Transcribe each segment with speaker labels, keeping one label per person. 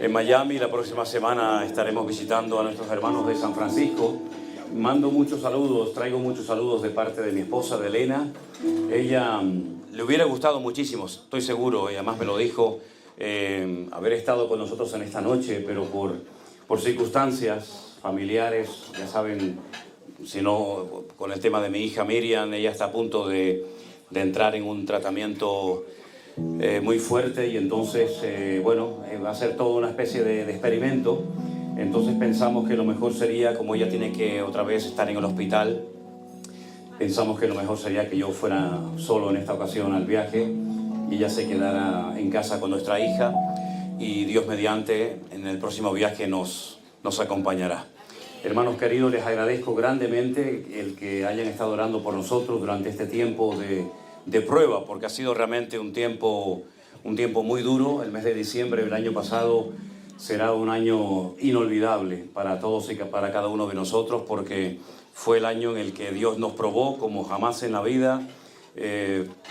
Speaker 1: en Miami. La próxima semana estaremos visitando a nuestros hermanos de San Francisco. Mando muchos saludos, traigo muchos saludos de parte de mi esposa, de Elena. Ella le hubiera gustado muchísimo, estoy seguro, ella más me lo dijo, haber estado con nosotros en esta noche, pero por circunstancias familiares, ya saben, si no, con el tema de mi hija Miriam, ella está a punto de entrar en un tratamiento muy fuerte y entonces, va a ser toda una especie de experimento. Entonces pensamos que lo mejor sería, como ella tiene que otra vez estar en el hospital, pensamos que lo mejor sería que yo fuera solo en esta ocasión al viaje y ella se quedara en casa con nuestra hija y Dios mediante en el próximo viaje nos acompañará. Hermanos queridos, les agradezco grandemente el que hayan estado orando por nosotros durante este tiempo de prueba, porque ha sido realmente un tiempo muy duro. El mes de diciembre del año pasado será un año inolvidable para todos y para cada uno de nosotros, porque fue el año en el que Dios nos probó como jamás en la vida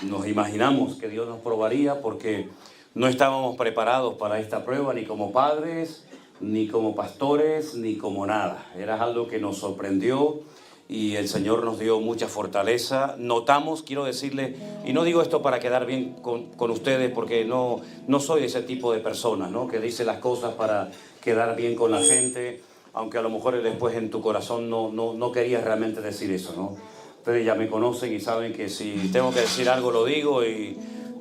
Speaker 1: nos imaginamos que Dios nos probaría, porque no estábamos preparados para esta prueba, ni como padres, ni como pastores, ni como nada. Era algo que nos sorprendió y el Señor nos dio mucha fortaleza. Notamos, quiero decirle, y no digo esto para quedar bien con ustedes, porque no soy ese tipo de persona, ¿no?, que dice las cosas para quedar bien con la gente, aunque a lo mejor después en tu corazón no querías realmente decir eso, ¿no? Ustedes ya me conocen y saben que si tengo que decir algo lo digo, y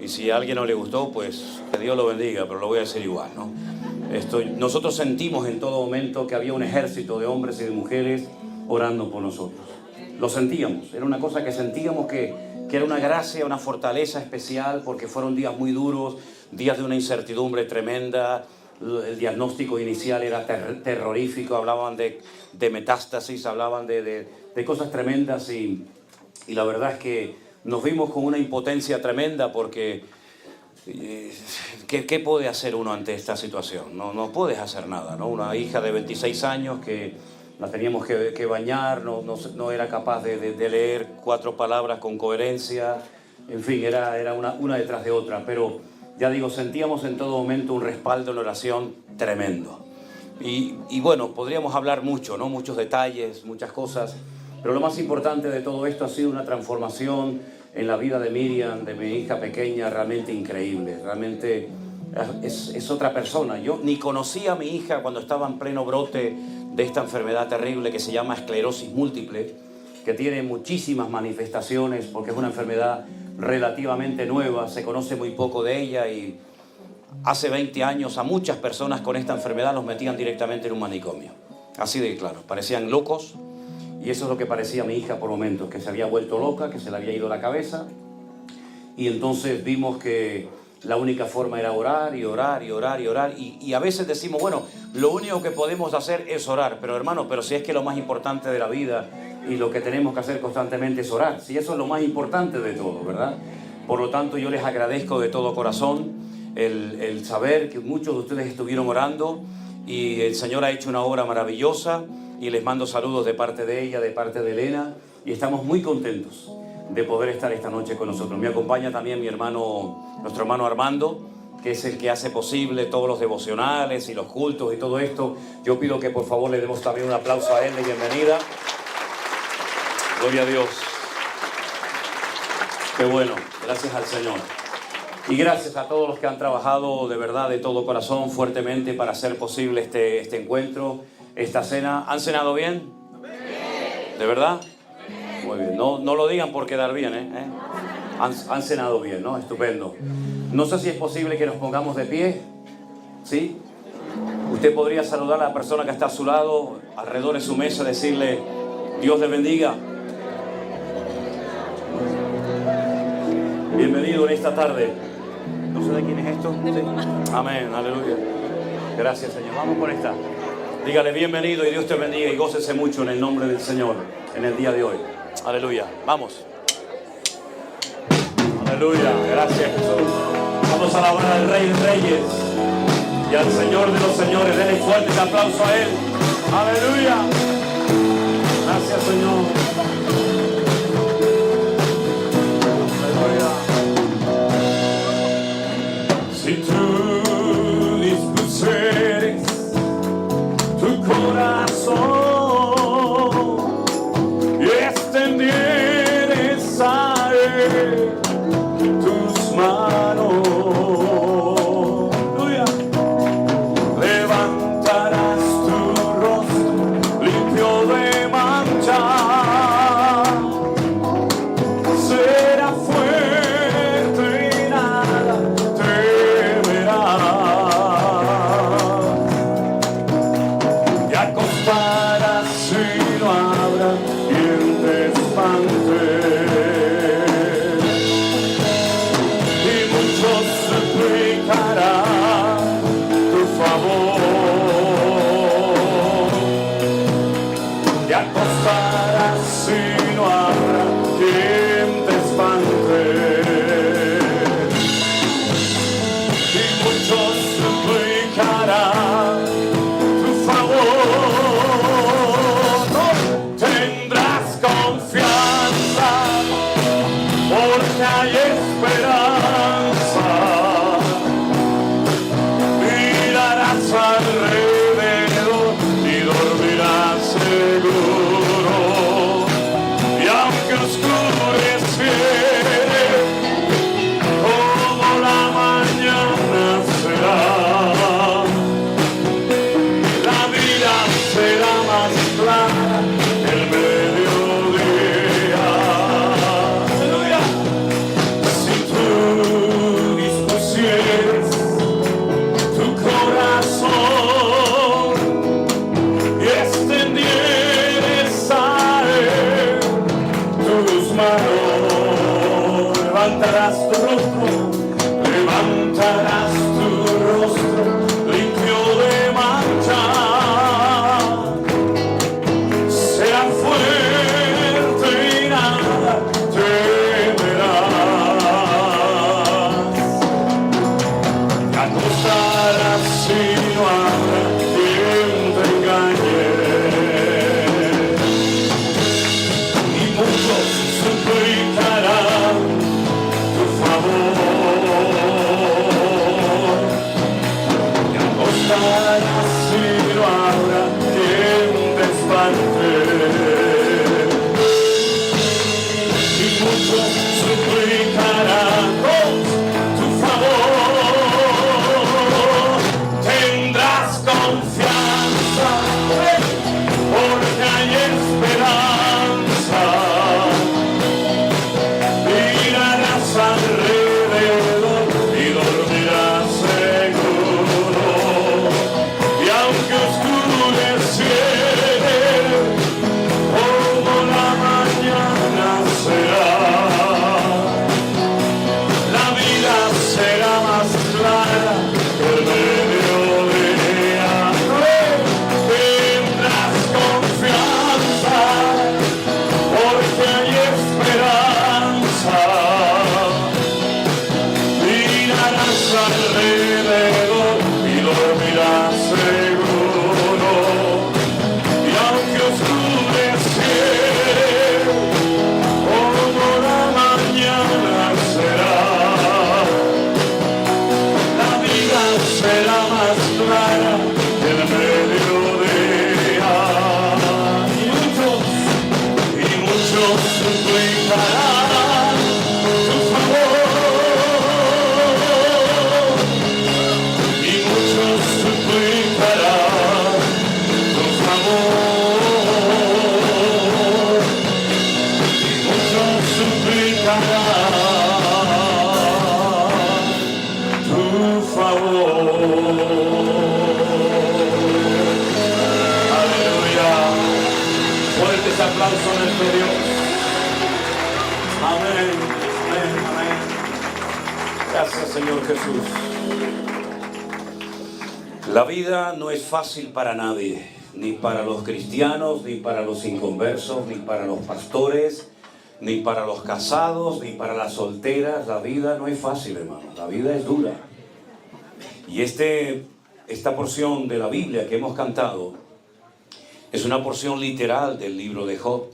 Speaker 1: si a alguien no le gustó, pues que Dios lo bendiga, pero lo voy a decir igual, ¿no? Nosotros sentimos en todo momento que había un ejército de hombres y de mujeres orando por nosotros. Lo sentíamos, era una cosa que sentíamos que era una gracia, una fortaleza especial, porque fueron días muy duros, días de una incertidumbre tremenda. El diagnóstico inicial era terrorífico, hablaban de metástasis, hablaban de cosas tremendas y la verdad es que nos vimos con una impotencia tremenda, porque ¿qué puede hacer uno ante esta situación? No puedes hacer nada, ¿no? Una hija de 26 años que la teníamos que bañar, no era capaz de leer 4 palabras con coherencia, en fin, era una detrás de otra, pero ya digo, sentíamos en todo momento un respaldo en la oración tremendo. Y bueno, podríamos hablar mucho, ¿no? Muchos detalles, muchas cosas, pero lo más importante de todo esto ha sido una transformación en la vida de Miriam, de mi hija pequeña, realmente increíble. Realmente es otra persona. Yo ni conocía a mi hija cuando estaba en pleno brote de esta enfermedad terrible que se llama esclerosis múltiple, que tiene muchísimas manifestaciones porque es una enfermedad relativamente nueva, se conoce muy poco de ella, y hace 20 años a muchas personas con esta enfermedad los metían directamente en un manicomio. Así de claro, parecían locos. Y eso es lo que parecía mi hija por momentos, que se había vuelto loca, que se le había ido la cabeza. Y entonces vimos que la única forma era orar y orar y orar y orar. Y a veces decimos, bueno, lo único que podemos hacer es orar. Pero hermano, si es que lo más importante de la vida y lo que tenemos que hacer constantemente es orar. Si eso es lo más importante de todo, ¿verdad? Por lo tanto, yo les agradezco de todo corazón el saber que muchos de ustedes estuvieron orando y el Señor ha hecho una obra maravillosa. Y les mando saludos de parte de ella, de parte de Elena, y estamos muy contentos de poder estar esta noche con nosotros. Me acompaña también nuestro hermano Armando, que es el que hace posible todos los devocionales y los cultos y todo esto. Yo pido que por favor le demos también un aplauso a él de bienvenida. Gloria a Dios. Qué bueno, gracias al Señor. Y gracias a todos los que han trabajado de verdad, de todo corazón, fuertemente para hacer posible este encuentro, esta cena. ¿Han cenado bien? ¿De verdad? Muy bien. No lo digan por quedar bien, ¿eh? Han cenado bien, ¿no? Estupendo. No sé si es posible que nos pongamos de pie. ¿Sí? Usted podría saludar a la persona que está a su lado, alrededor de su mesa, decirle, Dios le bendiga. Bienvenido en esta tarde. No sé de quién es esto. ¿Sí? Amén, aleluya. Gracias, Señor. Vamos con esta. Dígale bienvenido y Dios te bendiga y gócese mucho en el nombre del Señor en el día de hoy. Aleluya. Vamos. Aleluya. Gracias, Jesús. Vamos a alabar al Rey de Reyes y al Señor de los Señores. Denle fuerte aplauso a Él. Aleluya. Gracias, Señor. Aleluya. Si tú dispusieres así no habrá quien te espante. Y muchos suplicarán tu favor. Tendrás confianza, porque hay esperanza. Mirarás alrededor y dormirás seguro. Y aunque oscureciere, como la mañana será, la vida será más clara que el mediodía. Tendrás confianza, porque hay esperanza. Mirarás alrededor y dormirás seguro. Y aunque oscureciere, como la mañana será, la vida será más clara que el mediodía. Y muchos suplicarán tu favor. Y muchos suplicarán tu favor. Y muchos suplicarán tu favor. Aleluya. Fuertes aplausos a nuestro Dios. Amén, amén, amén. Gracias, Señor Jesús. La vida no es fácil para nadie, ni para los cristianos, ni para los inconversos, ni para los pastores, ni para los casados, ni para las solteras. La vida no es fácil, hermano. La vida es dura. Y esta porción de la Biblia que hemos cantado es una porción literal del libro de Job.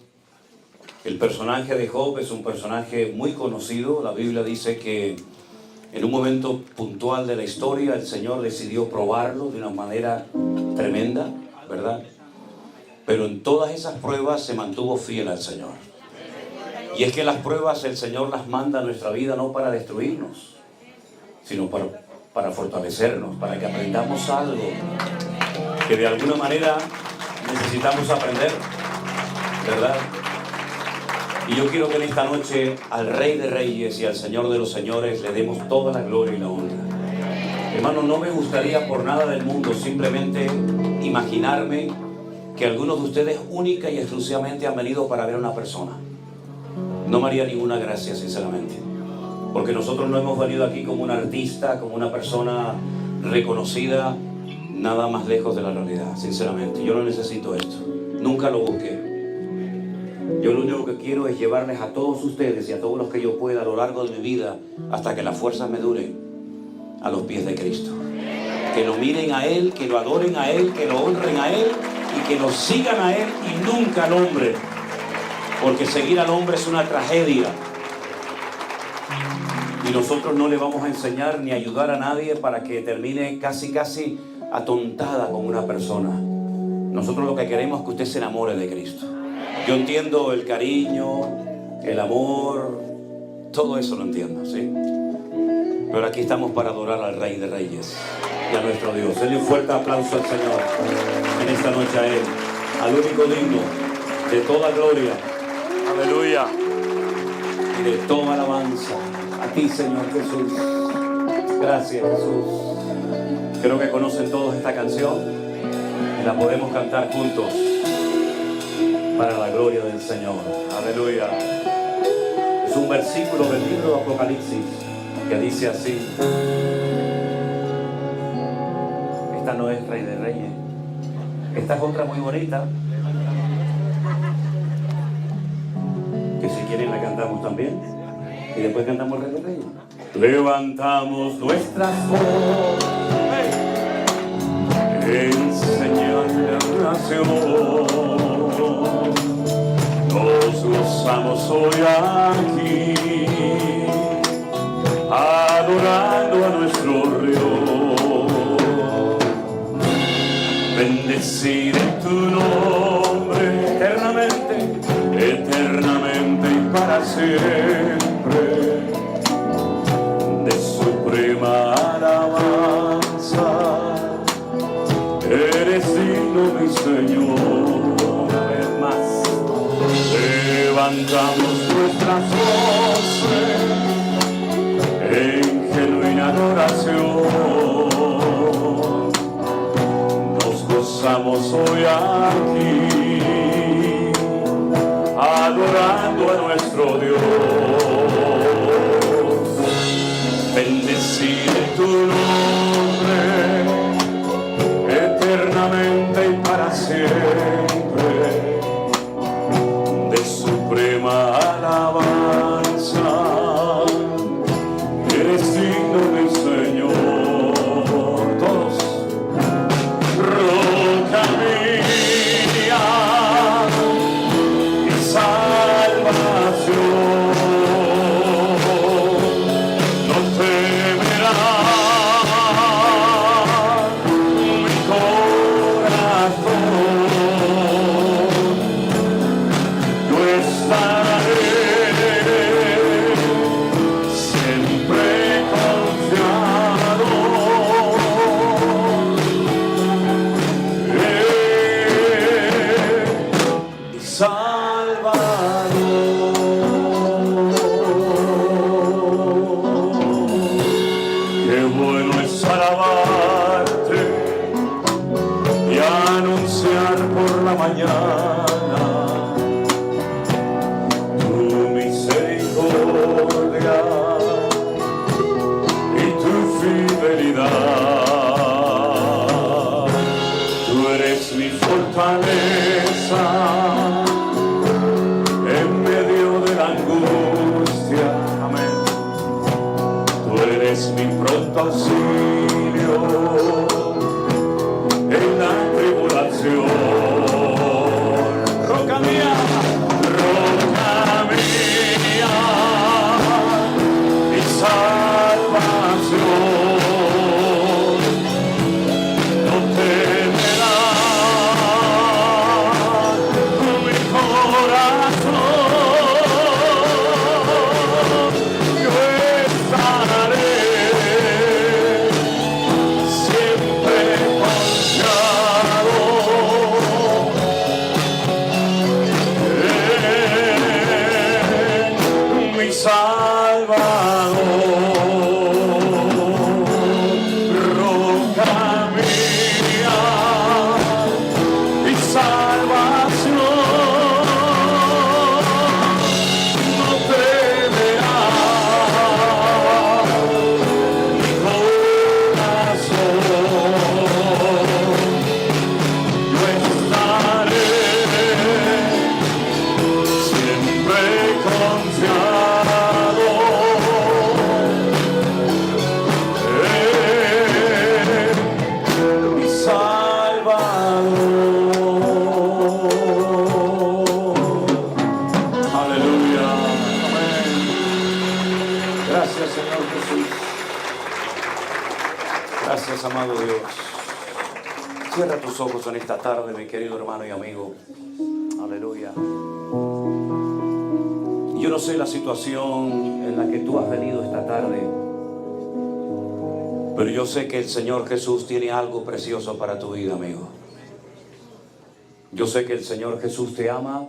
Speaker 1: El personaje de Job es un personaje muy conocido. La Biblia dice que en un momento puntual de la historia el Señor decidió probarlo de una manera tremenda, ¿verdad? Pero en todas esas pruebas se mantuvo fiel al Señor. Y es que las pruebas el Señor las manda a nuestra vida no para destruirnos, sino para fortalecernos, para que aprendamos algo que de alguna manera necesitamos aprender, ¿verdad? Y yo quiero que en esta noche al Rey de Reyes y al Señor de los Señores le demos toda la gloria y la honra. Hermano, no me gustaría por nada del mundo simplemente imaginarme que algunos de ustedes única y exclusivamente han venido para ver a una persona. No me haría ninguna gracia, sinceramente. Porque nosotros no hemos venido aquí como un artista, como una persona reconocida, nada más lejos de la realidad, sinceramente. Yo no necesito esto. Nunca lo busqué. Yo lo único que quiero es llevarles a todos ustedes y a todos los que yo pueda a lo largo de mi vida, hasta que las fuerzas me duren, a los pies de Cristo. Que lo miren a Él, que lo adoren a Él, que lo honren a Él y que lo sigan a Él y nunca al hombre. Porque seguir al hombre es una tragedia. Y nosotros no le vamos a enseñar ni ayudar a nadie para que termine casi atontada con una persona. Nosotros lo que queremos es que usted se enamore de Cristo. Yo entiendo el cariño, el amor, todo eso lo entiendo, ¿sí? Pero aquí estamos para adorar al Rey de Reyes y a nuestro Dios. Denle un fuerte aplauso al Señor en esta noche, a Él, al único digno de toda gloria, aleluya, y de toda alabanza. A ti, Señor Jesús. Gracias, Jesús. Creo que conocen todos esta canción y la podemos cantar juntos para la gloria del Señor. Aleluya. Es un versículo del libro de Apocalipsis que dice así. Esta no es Rey de Reyes. Esta es otra muy bonita, que si quieren la cantamos también. Y después cantamos el Rey de Reyes. Levantamos nuestras voces en señal de nación. Nos gozamos hoy aquí, adorando a nuestro Dios. Bendeciré tu nombre eternamente, eternamente y para siempre. De suprema alabanza, eres digno, mi Señor. Una vez más, levantamos nuestras voces en genuina adoración. Estamos hoy aquí, adorando a nuestro Dios. Bendeciré tu nombre eternamente y para siempre. De suprema alabanza, eres digno, mi Señor. En medio de la angustia, amén. Tú eres mi pronto auxilio en la tribulación. Roca mía, mi salvación. Amado Dios, cierra tus ojos en esta tarde, mi querido hermano y amigo. Aleluya. Yo no sé la situación en la que tú has venido esta tarde, pero yo sé que el Señor Jesús tiene algo precioso para tu vida, amigo. Yo sé que el Señor Jesús te ama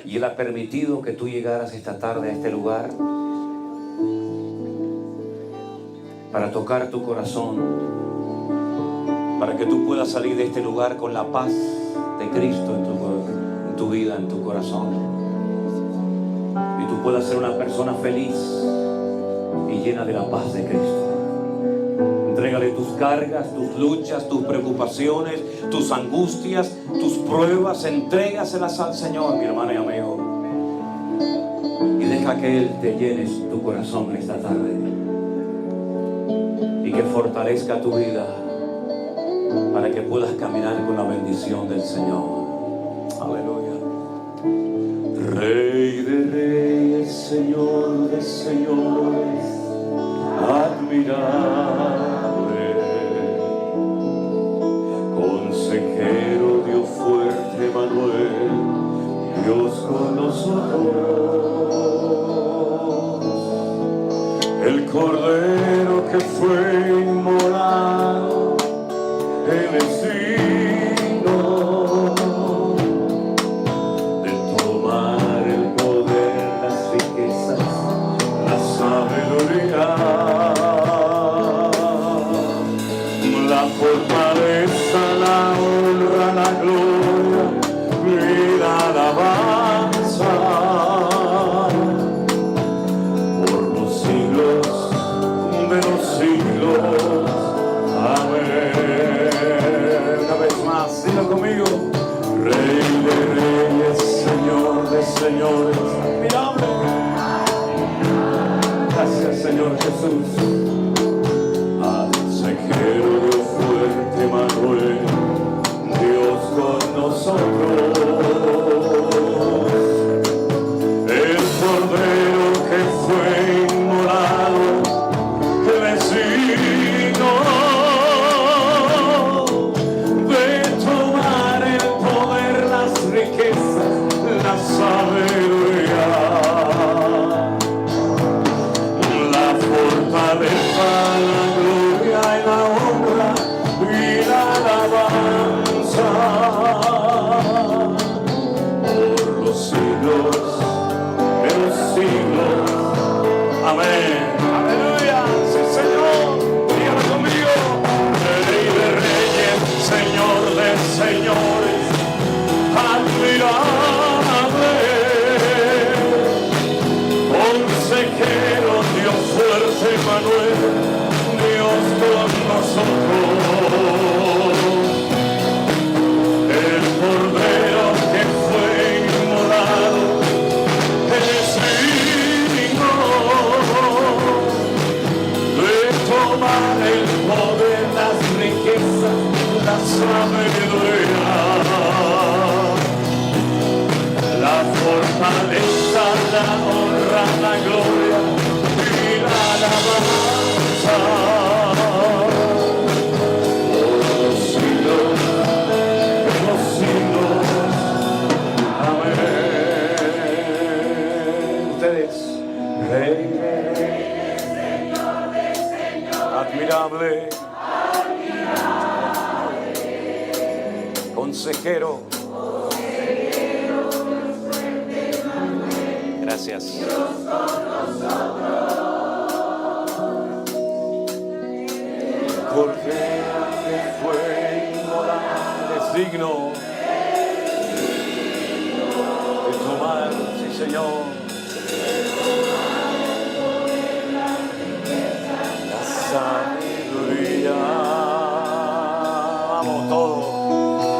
Speaker 1: y Él ha permitido que tú llegaras esta tarde a este lugar para tocar tu corazón, para que tú puedas salir de este lugar con la paz de Cristo en tu vida, en tu corazón, y tú puedas ser una persona feliz y llena de la paz de Cristo. Entrégale tus cargas, tus luchas, tus preocupaciones, tus angustias, tus pruebas, entrégaselas al Señor, mi hermano y amigo, y deja que Él te llene tu corazón esta tarde y que fortalezca tu vida para que puedas caminar con la bendición del Señor. Aleluya. Rey de reyes, Señor de señores, admirable, consejero que fue inmolado, Él es digno de tomar el poder, las riquezas, la sabiduría, la fortaleza, la honra, la gloria y la alabanza por los siglos de los siglos. Amén. Una vez más, dilo conmigo. Rey de reyes, Señor de señores, admirable. Gracias, Señor Jesús. Consejero, Dios fuerte, Manuel, Dios con nosotros. El Cordero que fue inmolado, Él es digno de tomar el poder, las riquezas, la sabiduría, la fortaleza, la gloria y la honra y la alabanza por los siglos de los siglos. Amén. Aleluya. Sí, Señor. Dígalo conmigo. Rey de reyes, Señor de señores, admirable. Consejero, Dios fuerte, Manuel, Dios con nosotros. El Cordero que fue inmolado, Él es digno de tomar el poder, las riquezas, la sabiduría, la fortaleza, la honra, la gloria y la alabanza por los siglos de los siglos. Amén. Ustedes, Rey de reyes, Señor de señores, admirable, consejero. Gracias. Cordero que fue inmolado, es digno de tomar, sí, Señor, la sabiduría. Vamos todos.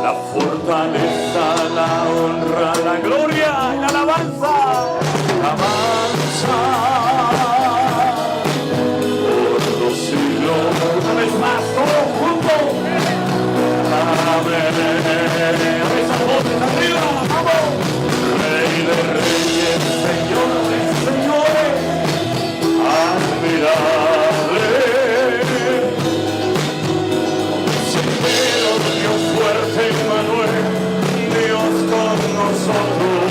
Speaker 1: La fortaleza, la honra, la gloria y la alabanza. Avanza por los siglos. Una vez más, todos juntos. Amén. Esas voces arriba, vamos. Rey de reyes, Señor de señores, admirable. Consejero, Dios fuerte, Manuel, Dios con nosotros.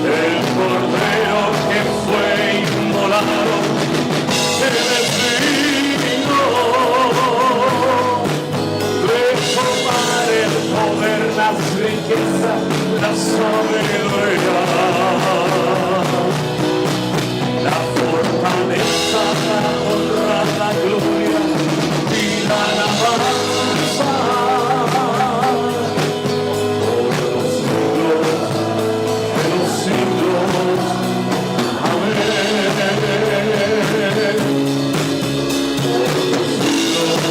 Speaker 1: El Cordero que fue inmolado, Él es digno de tomar el poder, las riquezas, la sabiduría, la fortaleza, la honra, la gloria y la alabanza por los siglos de los siglos. Amén. Por los siglos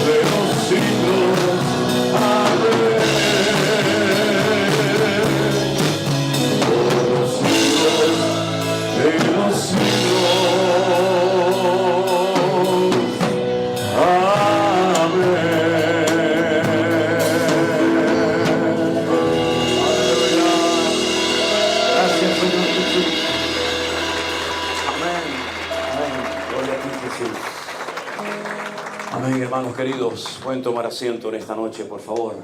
Speaker 1: de los siglos. Amén. Por los siglos de los siglos. Amén. Aleluya. Gracias, Señor Jesús. Amén. Amén. Gloria a ti, Jesús. Amén, hermanos queridos. Pueden tomar asiento en esta noche, por favor.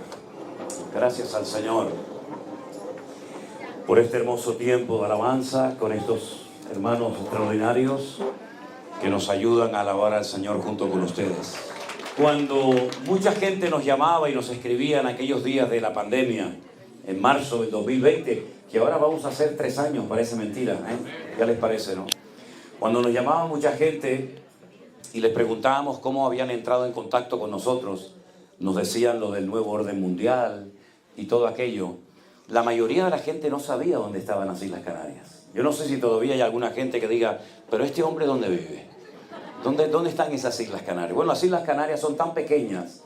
Speaker 1: Gracias al Señor por este hermoso tiempo de alabanza con estos hermanos extraordinarios que nos ayudan a alabar al Señor junto con ustedes. Cuando mucha gente nos llamaba y nos escribía en aquellos días de la pandemia, en marzo del 2020, que ahora vamos a hacer 3 años, parece mentira, ¿eh? ¿Ya les parece, no? Cuando nos llamaba mucha gente y les preguntábamos cómo habían entrado en contacto con nosotros, nos decían lo del nuevo orden mundial y todo aquello. La mayoría de la gente no sabía dónde estaban las Islas Canarias. Yo no sé si todavía hay alguna gente que diga, pero este hombre ¿dónde vive? ¿Dónde están esas Islas Canarias? Bueno, las Islas Canarias son tan pequeñas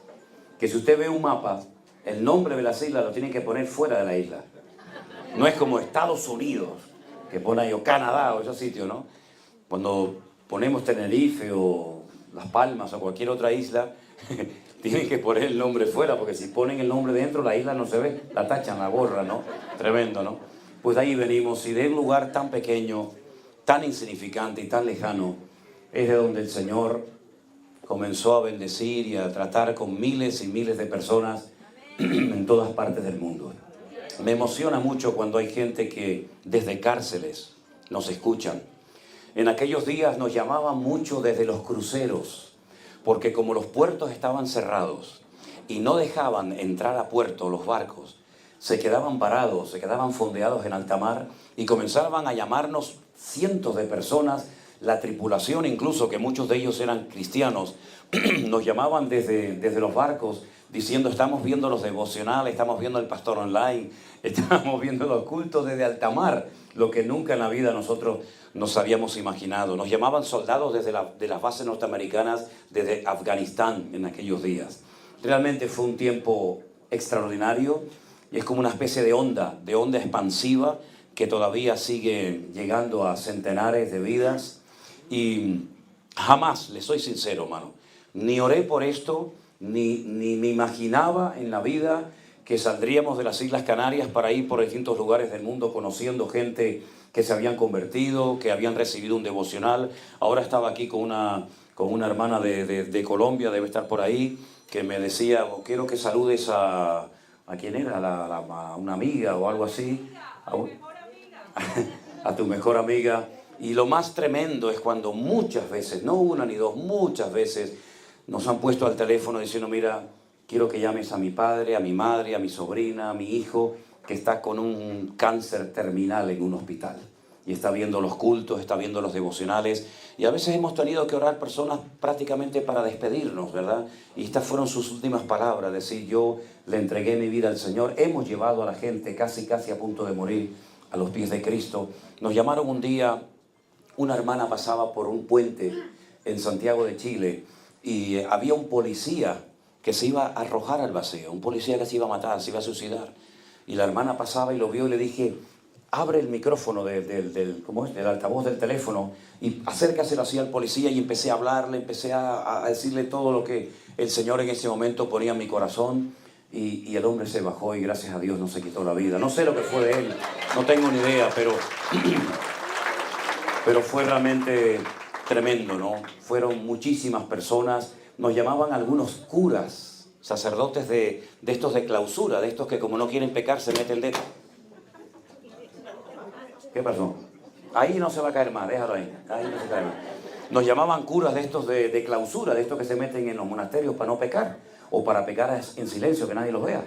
Speaker 1: que si usted ve un mapa, el nombre de las islas lo tienen que poner fuera de la isla. No es como Estados Unidos, que pone ahí, o Canadá, o esos sitios, ¿no? Cuando ponemos Tenerife o Las Palmas o cualquier otra isla, tienen que poner el nombre fuera, porque si ponen el nombre dentro, la isla no se ve, la tachan, la borran, ¿no? Tremendo, ¿no? Pues de ahí venimos, y de un lugar tan pequeño, tan insignificante y tan lejano, es de donde el Señor comenzó a bendecir y a tratar con miles y miles de personas en todas partes del mundo. Me emociona mucho cuando hay gente que desde cárceles nos escuchan. En aquellos días nos llamaban mucho desde los cruceros, porque como los puertos estaban cerrados y no dejaban entrar a puerto los barcos, se quedaban parados, se quedaban fondeados en alta mar y comenzaban a llamarnos cientos de personas, la tripulación incluso, que muchos de ellos eran cristianos, nos llamaban desde los barcos diciendo, estamos viendo los devocionales, estamos viendo el pastor online, estamos viendo los cultos desde alta mar, lo que nunca en la vida nosotros nos habíamos imaginado. Nos llamaban soldados de las bases norteamericanas desde Afganistán en aquellos días. Realmente fue un tiempo extraordinario y es como una especie de onda expansiva que todavía sigue llegando a centenares de vidas. Y jamás, les soy sincero, hermano, ni oré por esto, ni me imaginaba en la vida que saldríamos de las Islas Canarias para ir por distintos lugares del mundo conociendo gente que se habían convertido, que habían recibido un devocional. Ahora estaba aquí con una hermana de Colombia, debe estar por ahí, que me decía, quiero que saludes ¿a quién era? A una amiga o algo así. A tu mejor amiga. Y lo más tremendo es cuando muchas veces, no una ni dos, muchas veces nos han puesto al teléfono diciendo, mira, quiero que llames a mi padre, a mi madre, a mi sobrina, a mi hijo, que está con un cáncer terminal en un hospital. Y está viendo los cultos, está viendo los devocionales. Y a veces hemos tenido que orar personas prácticamente para despedirnos, ¿verdad? Y estas fueron sus últimas palabras, decir, yo le entregué mi vida al Señor. Hemos llevado a la gente casi a punto de morir a los pies de Cristo. Nos llamaron un día, una hermana pasaba por un puente en Santiago de Chile y había un policía que se iba a arrojar al vacío, un policía que se iba a matar, se iba a suicidar. Y la hermana pasaba y lo vio y le dije, abre el micrófono del altavoz del teléfono y acércaselo así al policía, y empecé a hablarle, empecé a decirle todo lo que el Señor en ese momento ponía en mi corazón. Y el hombre se bajó y gracias a Dios no se quitó la vida. No sé lo que fue de él, no tengo ni idea, pero fue realmente tremendo, ¿no? Fueron muchísimas personas, nos llamaban algunos curas, sacerdotes de estos de clausura, de estos que como no quieren pecar se meten dentro. ¿Qué pasó? Ahí no se va a caer más, déjalo ahí no se cae más. Nos llamaban curas de estos de clausura, de estos que se meten en los monasterios para no pecar, o para pecar en silencio, que nadie los vea.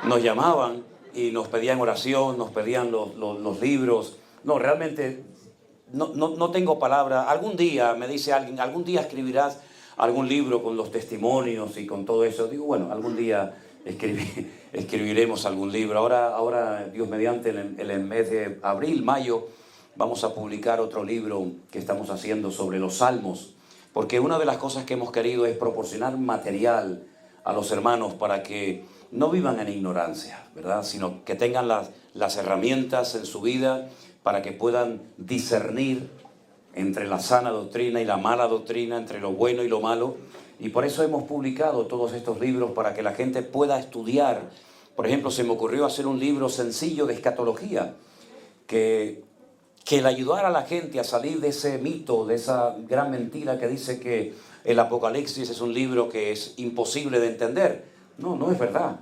Speaker 1: Nos llamaban y nos pedían oración, nos pedían los libros. No, realmente no tengo palabra. Algún día, me dice alguien, algún día escribirás algún libro con los testimonios y con todo eso. Digo, bueno, algún día escribiremos algún libro. Ahora Dios mediante, en el mes de abril, mayo, vamos a publicar otro libro que estamos haciendo sobre los salmos. Porque una de las cosas que hemos querido es proporcionar material a los hermanos para que no vivan en ignorancia, ¿verdad? Sino que tengan las herramientas en su vida para que puedan discernir entre la sana doctrina y la mala doctrina, entre lo bueno y lo malo. Y por eso hemos publicado todos estos libros para que la gente pueda estudiar. Por ejemplo, se me ocurrió hacer un libro sencillo de escatología que le ayudara a la gente a salir de ese mito, de esa gran mentira que dice que el Apocalipsis es un libro que es imposible de entender. No es verdad.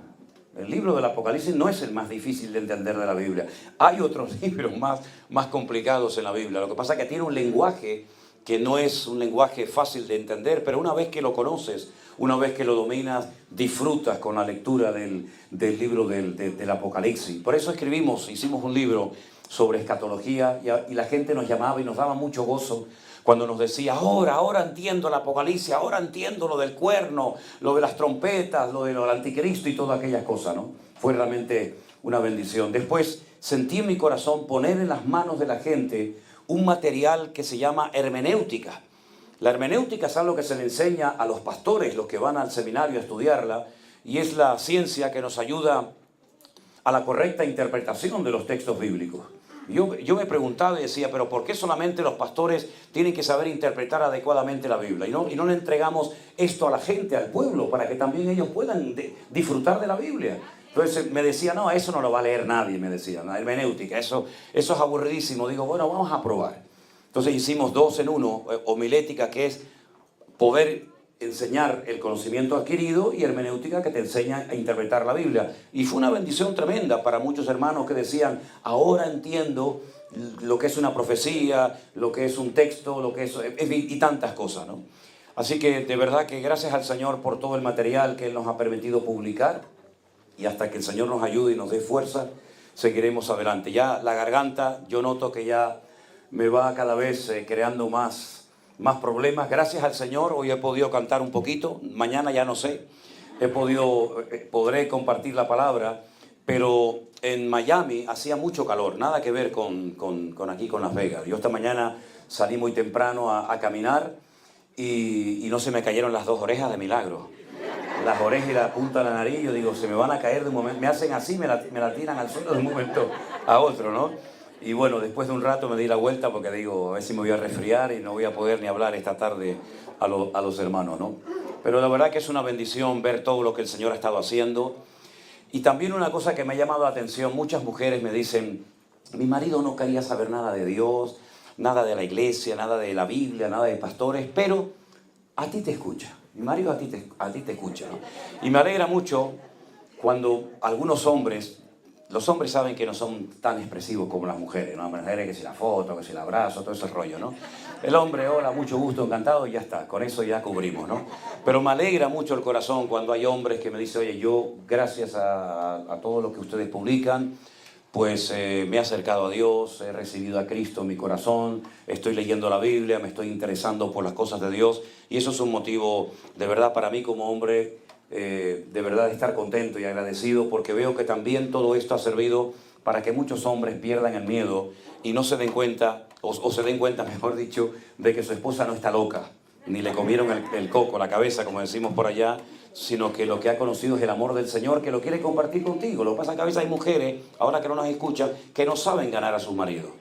Speaker 1: El libro del Apocalipsis no es el más difícil de entender de la Biblia. Hay otros libros más complicados en la Biblia. Lo que pasa es que tiene un lenguaje que no es un lenguaje fácil de entender, pero una vez que lo conoces, una vez que lo dominas, disfrutas con la lectura del libro del Apocalipsis. Por eso hicimos un libro sobre escatología y la gente nos llamaba y nos daba mucho gozo cuando nos decía, ahora entiendo el Apocalipsis, ahora entiendo lo del cuerno, lo de las trompetas, lo del anticristo y todas aquellas cosas, ¿no? Fue realmente una bendición. Después sentí en mi corazón poner en las manos de la gente un material que se llama hermenéutica. La hermenéutica es algo que se le enseña a los pastores, los que van al seminario a estudiarla, y es la ciencia que nos ayuda a la correcta interpretación de los textos bíblicos. Yo me preguntaba y decía, pero ¿por qué solamente los pastores tienen que saber interpretar adecuadamente la Biblia? Y no le entregamos esto a la gente, al pueblo, para que también ellos puedan disfrutar de la Biblia. Entonces me decía, no, eso no lo va a leer nadie, me decía, la hermenéutica, eso es aburridísimo. Digo, bueno, vamos a probar. Entonces hicimos 2 en 1, homilética, que es poder enseñar el conocimiento adquirido, y hermenéutica, que te enseña a interpretar la Biblia. Y fue una bendición tremenda para muchos hermanos que decían, ahora entiendo lo que es una profecía, lo que es un texto, lo que es y tantas cosas, ¿no? Así que de verdad que gracias al Señor por todo el material que Él nos ha permitido publicar, y hasta que el Señor nos ayude y nos dé fuerza, seguiremos adelante. Ya la garganta, yo noto que ya me va cada vez creando más problemas. Gracias al Señor, hoy he podido cantar un poquito, mañana ya no sé, podré compartir la palabra, pero en Miami hacía mucho calor, nada que ver con aquí, con Las Vegas. Yo esta mañana salí muy temprano a caminar y no se me cayeron las 2 orejas de milagro. Las orejas y la punta de la nariz, yo digo, se me van a caer de un momento, me hacen así, me la tiran al suelo de un momento a otro, ¿no? Y bueno, después de un rato me di la vuelta porque digo, a ver si me voy a resfriar y no voy a poder ni hablar esta tarde a los hermanos, ¿no? Pero la verdad que es una bendición ver todo lo que el Señor ha estado haciendo. Y también una cosa que me ha llamado la atención, muchas mujeres me dicen, mi marido no quería saber nada de Dios, nada de la iglesia, nada de la Biblia, nada de pastores, pero a ti te escucha. Mi marido a ti te escucha, ¿no? Y me alegra mucho cuando algunos hombres, los hombres saben que no son tan expresivos como las mujeres, ¿no? Las mujeres que si la foto, que si el abrazo, todo ese rollo, ¿no? El hombre, hola, mucho gusto, encantado, y ya está, con eso ya cubrimos, ¿no? Pero me alegra mucho el corazón cuando hay hombres que me dicen, oye, yo, gracias a todo lo que ustedes publican, pues me he acercado a Dios, he recibido a Cristo en mi corazón, estoy leyendo la Biblia, me estoy interesando por las cosas de Dios, y eso es un motivo de verdad para mí como hombre, de verdad de estar contento y agradecido, porque veo que también todo esto ha servido para que muchos hombres pierdan el miedo y no se den cuenta, o se den cuenta, mejor dicho, de que su esposa no está loca, ni le comieron el coco, la cabeza, como decimos por allá, sino que lo que ha conocido es el amor del Señor, que lo quiere compartir contigo. Lo que pasa es que a veces hay mujeres, ahora que no nos escuchan, que no saben ganar a sus maridos.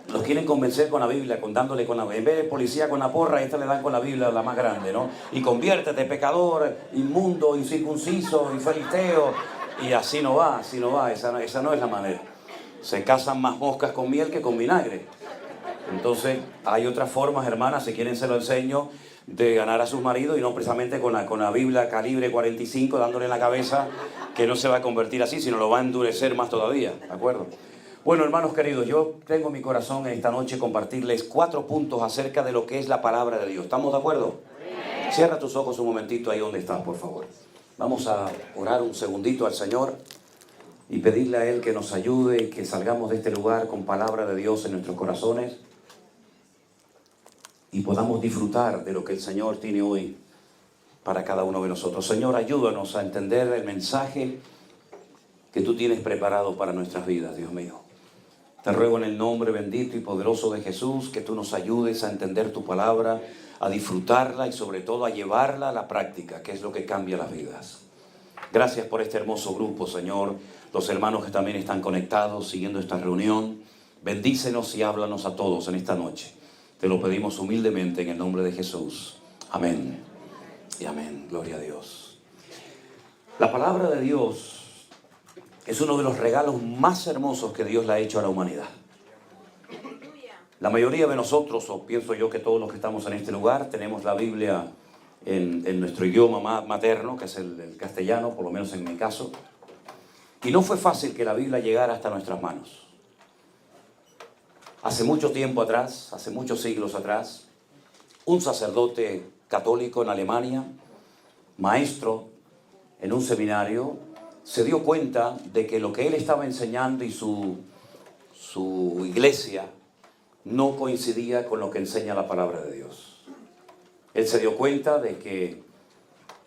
Speaker 1: Los quieren convencer con la Biblia, dándole con la Biblia. En vez de policía con la porra, esta le dan con la Biblia, la más grande, ¿no? Y conviértete, pecador, inmundo, incircunciso, infilisteo. Y así no va, esa no es la manera. Se casan más moscas con miel que con vinagre. Entonces, hay otras formas, hermanas, si quieren se lo enseño, de ganar a sus maridos, y no precisamente con la Biblia calibre 45 dándole en la cabeza, que no se va a convertir así, sino lo va a endurecer más todavía, ¿de acuerdo? Bueno, hermanos queridos, yo tengo en mi corazón esta noche compartirles 4 puntos acerca de lo que es la palabra de Dios. ¿Estamos de acuerdo? Cierra tus ojos un momentito ahí donde estás, por favor. Vamos a orar un segundito al Señor y pedirle a Él que nos ayude y que salgamos de este lugar con palabra de Dios en nuestros corazones y podamos disfrutar de lo que el Señor tiene hoy para cada uno de nosotros. Señor, ayúdanos a entender el mensaje que tú tienes preparado para nuestras vidas, Dios mío. Te ruego en el nombre bendito y poderoso de Jesús que tú nos ayudes a entender tu palabra, a disfrutarla y sobre todo a llevarla a la práctica, que es lo que cambia las vidas. Gracias por este hermoso grupo, Señor. Los hermanos que también están conectados, siguiendo esta reunión. Bendícenos y háblanos a todos en esta noche. Te lo pedimos humildemente en el nombre de Jesús. Amén y amén. Gloria a Dios. La palabra de Dios es uno de los regalos más hermosos que Dios le ha hecho a la humanidad. La mayoría de nosotros, o pienso yo que todos los que estamos en este lugar, tenemos la Biblia en nuestro idioma materno, que es el castellano, por lo menos en mi caso. Y no fue fácil que la Biblia llegara hasta nuestras manos. Hace mucho tiempo atrás, hace muchos siglos atrás, un sacerdote católico en Alemania, maestro en un seminario, se dio cuenta de que lo que él estaba enseñando y su iglesia no coincidía con lo que enseña la palabra de Dios. Él se dio cuenta de que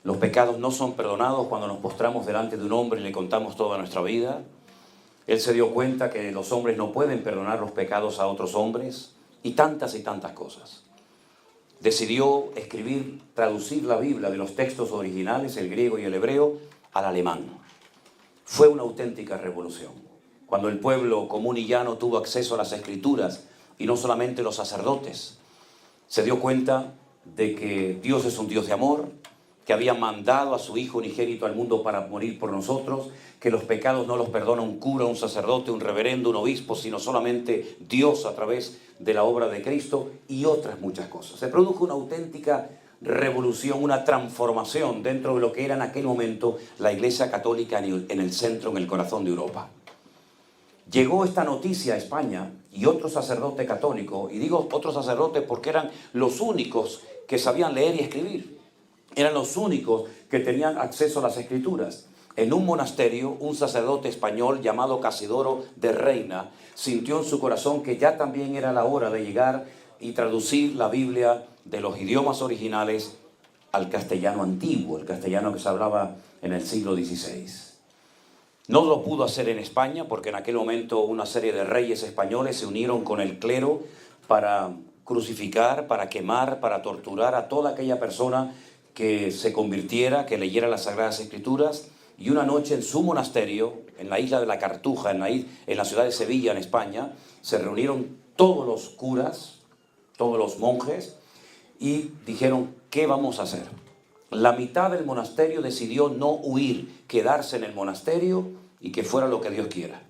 Speaker 1: los pecados no son perdonados cuando nos postramos delante de un hombre y le contamos toda nuestra vida. Él se dio cuenta que los hombres no pueden perdonar los pecados a otros hombres y tantas cosas. Decidió escribir, traducir la Biblia de los textos originales, el griego y el hebreo, al alemán. Fue una auténtica revolución. Cuando el pueblo común y llano tuvo acceso a las Escrituras, y no solamente los sacerdotes, se dio cuenta de que Dios es un Dios de amor, que había mandado a su Hijo unigénito al mundo para morir por nosotros, que los pecados no los perdona un cura, un sacerdote, un reverendo, un obispo, sino solamente Dios a través de la obra de Cristo y otras muchas cosas. Se produjo una auténtica revolución, una transformación dentro de lo que era en aquel momento la Iglesia Católica en el centro, en el corazón de Europa. Llegó esta noticia a España y otro sacerdote católico, y digo otros sacerdotes porque eran los únicos que sabían leer y escribir, eran los únicos que tenían acceso a las Escrituras. En un monasterio, un sacerdote español llamado Casidoro de Reina sintió en su corazón que ya también era la hora de llegar y traducir la Biblia de los idiomas originales al castellano antiguo, el castellano que se hablaba en el siglo XVI. No lo pudo hacer en España porque en aquel momento una serie de reyes españoles se unieron con el clero para crucificar, para quemar, para torturar a toda aquella persona que se convirtiera, que leyera las Sagradas Escrituras. Y una noche en su monasterio, en la isla de la Cartuja, en la ciudad de Sevilla, en España, se reunieron todos los curas, todos los monjes, y dijeron, ¿qué vamos a hacer? La mitad del monasterio decidió no huir, quedarse en el monasterio y que fuera lo que Dios quiera.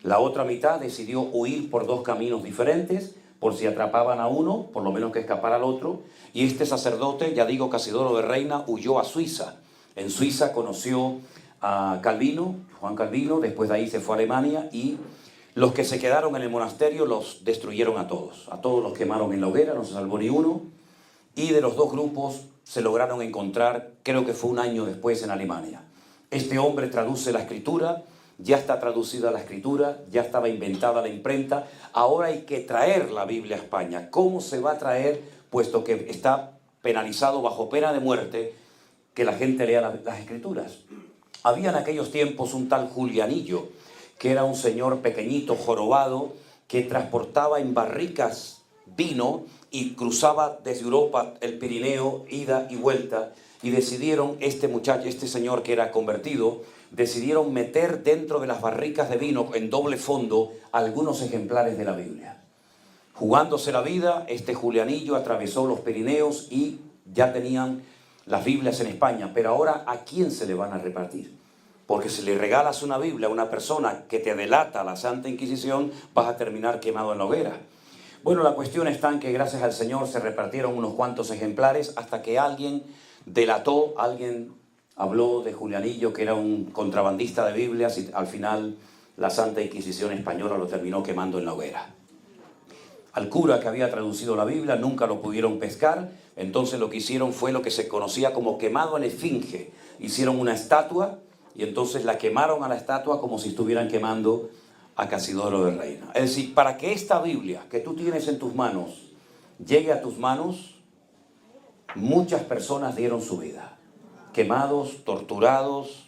Speaker 1: La otra mitad decidió huir por dos caminos diferentes, por si atrapaban a uno, por lo menos que escapara al otro. Y este sacerdote, ya digo, Casidoro de Reina, huyó a Suiza. En Suiza conoció a Calvino, Juan Calvino, después de ahí se fue a Alemania y los que se quedaron en el monasterio los destruyeron a todos los quemaron en la hoguera, no se salvó ni uno. Y de los dos grupos se lograron encontrar, creo que fue un año después, en Alemania. Este hombre traduce la Escritura, ya está traducida la Escritura, ya estaba inventada la imprenta, ahora hay que traer la Biblia a España. ¿Cómo se va a traer? Puesto que está penalizado bajo pena de muerte que la gente lea las Escrituras. Había en aquellos tiempos un tal Julianillo, que era un señor pequeñito, jorobado, que transportaba en barricas vino y cruzaba desde Europa el Pirineo, ida y vuelta, y decidieron, este señor que era convertido, decidieron meter dentro de las barricas de vino en doble fondo algunos ejemplares de la Biblia. Jugándose la vida, este Julianillo atravesó los Pirineos y ya tenían las Biblias en España. Pero ahora, ¿a quién se le van a repartir? Porque si le regalas una Biblia a una persona que te delata a la Santa Inquisición, vas a terminar quemado en la hoguera. Bueno, la cuestión está en que gracias al Señor se repartieron unos cuantos ejemplares hasta que alguien delató, alguien habló de Julianillo, que era un contrabandista de Biblias, y al final la Santa Inquisición española lo terminó quemando en la hoguera. Al cura que había traducido la Biblia nunca lo pudieron pescar, entonces lo que hicieron fue lo que se conocía como quemado en esfinge. Hicieron una estatua y entonces la quemaron a la estatua como si estuvieran quemando a Casidoro de Reina. Es decir, para que esta Biblia que tú tienes en tus manos llegue a tus manos, muchas personas dieron su vida, quemados, torturados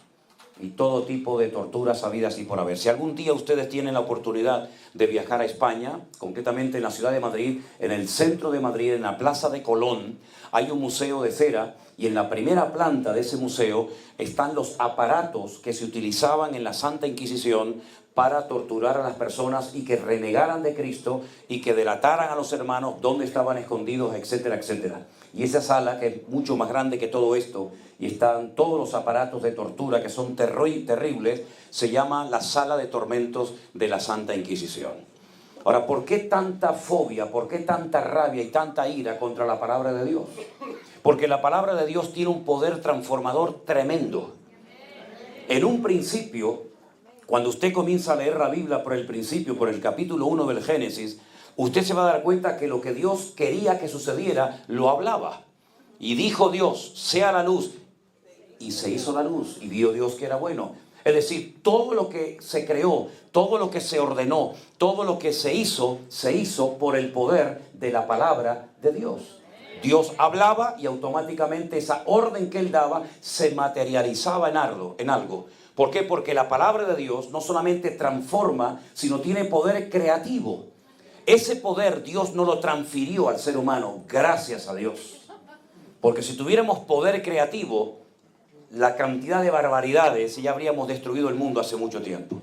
Speaker 1: y todo tipo de torturas habidas y por haber. Si algún día ustedes tienen la oportunidad de viajar a España, concretamente en la ciudad de Madrid, en el centro de Madrid, en la Plaza de Colón, hay un museo de cera y en la primera planta de ese museo están los aparatos que se utilizaban en la Santa Inquisición para torturar a las personas y que renegaran de Cristo y que delataran a los hermanos dónde estaban escondidos, etcétera, etcétera. Y esa sala, que es mucho más grande que todo esto, y están todos los aparatos de tortura que son terribles, se llama la Sala de Tormentos de la Santa Inquisición. Ahora, ¿por qué tanta fobia? ¿Por qué tanta rabia y tanta ira contra la palabra de Dios? Porque la palabra de Dios tiene un poder transformador tremendo. En un principio, cuando usted comienza a leer la Biblia por el principio, por el capítulo 1 del Génesis, usted se va a dar cuenta que lo que Dios quería que sucediera, lo hablaba. Y dijo Dios, sea la luz. Y se hizo la luz, y vio Dios que era bueno. Es decir, todo lo que se creó, todo lo que se ordenó, todo lo que se hizo por el poder de la palabra de Dios. Dios hablaba y automáticamente esa orden que Él daba se materializaba en algo. ¿Por qué? Porque la palabra de Dios no solamente transforma, sino tiene poder creativo. Ese poder Dios no lo transfirió al ser humano, gracias a Dios. Porque si tuviéramos poder creativo, la cantidad de barbaridades, ya habríamos destruido el mundo hace mucho tiempo.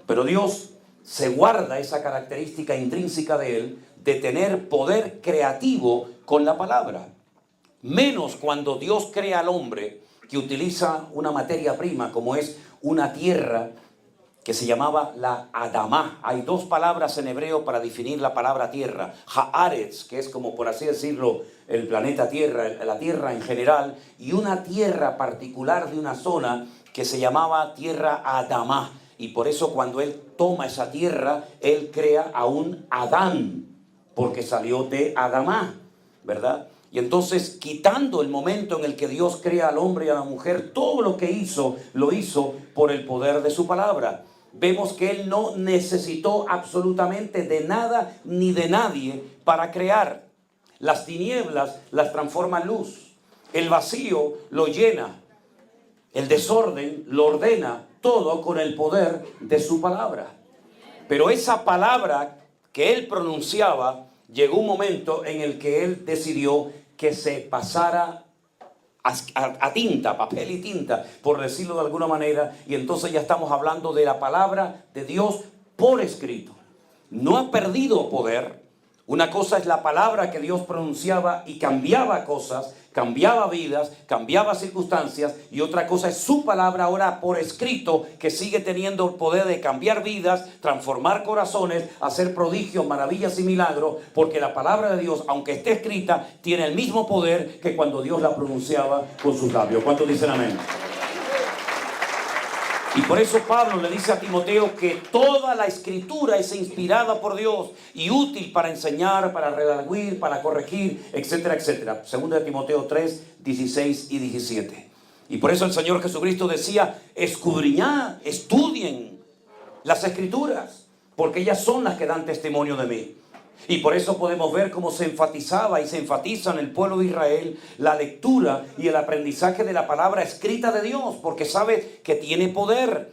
Speaker 1: Pero Dios se guarda esa característica intrínseca de Él, de tener poder creativo con la palabra. Menos cuando Dios crea al hombre, que utiliza una materia prima como es una tierra que se llamaba la Adamá. Hay dos palabras en hebreo para definir la palabra tierra. Haaretz, que es como por así decirlo el planeta Tierra, la tierra en general, y una tierra particular de una zona que se llamaba tierra Adamá. Y por eso cuando Él toma esa tierra, Él crea a un Adán, porque salió de Adamá, ¿verdad? Y entonces, quitando el momento en el que Dios crea al hombre y a la mujer, todo lo que hizo, lo hizo por el poder de su palabra. Vemos que Él no necesitó absolutamente de nada ni de nadie para crear. Las tinieblas las transforma en luz. El vacío lo llena. El desorden lo ordena. Todo con el poder de su palabra. Pero esa palabra que Él pronunciaba, llegó un momento en el que Él decidió que se pasara a tinta, papel y tinta, por decirlo de alguna manera, y entonces ya estamos hablando de la palabra de Dios por escrito. No ha perdido poder. Una cosa es la palabra que Dios pronunciaba y cambiaba cosas, cambiaba vidas, cambiaba circunstancias, y otra cosa es su palabra ahora por escrito, que sigue teniendo el poder de cambiar vidas, transformar corazones, hacer prodigios, maravillas y milagros, porque la palabra de Dios, aunque esté escrita, tiene el mismo poder que cuando Dios la pronunciaba con sus labios. ¿Cuántos dicen amén? Y por eso Pablo le dice a Timoteo que toda la escritura es inspirada por Dios y útil para enseñar, para redarguir, para corregir, etcétera, etcétera. Segunda de Timoteo 3, 16 y 17. Y por eso el Señor Jesucristo decía, escudriñad, estudien las escrituras, porque ellas son las que dan testimonio de mí. Y por eso podemos ver cómo se enfatizaba y se enfatiza en el pueblo de Israel la lectura y el aprendizaje de la palabra escrita de Dios, porque sabe que tiene poder,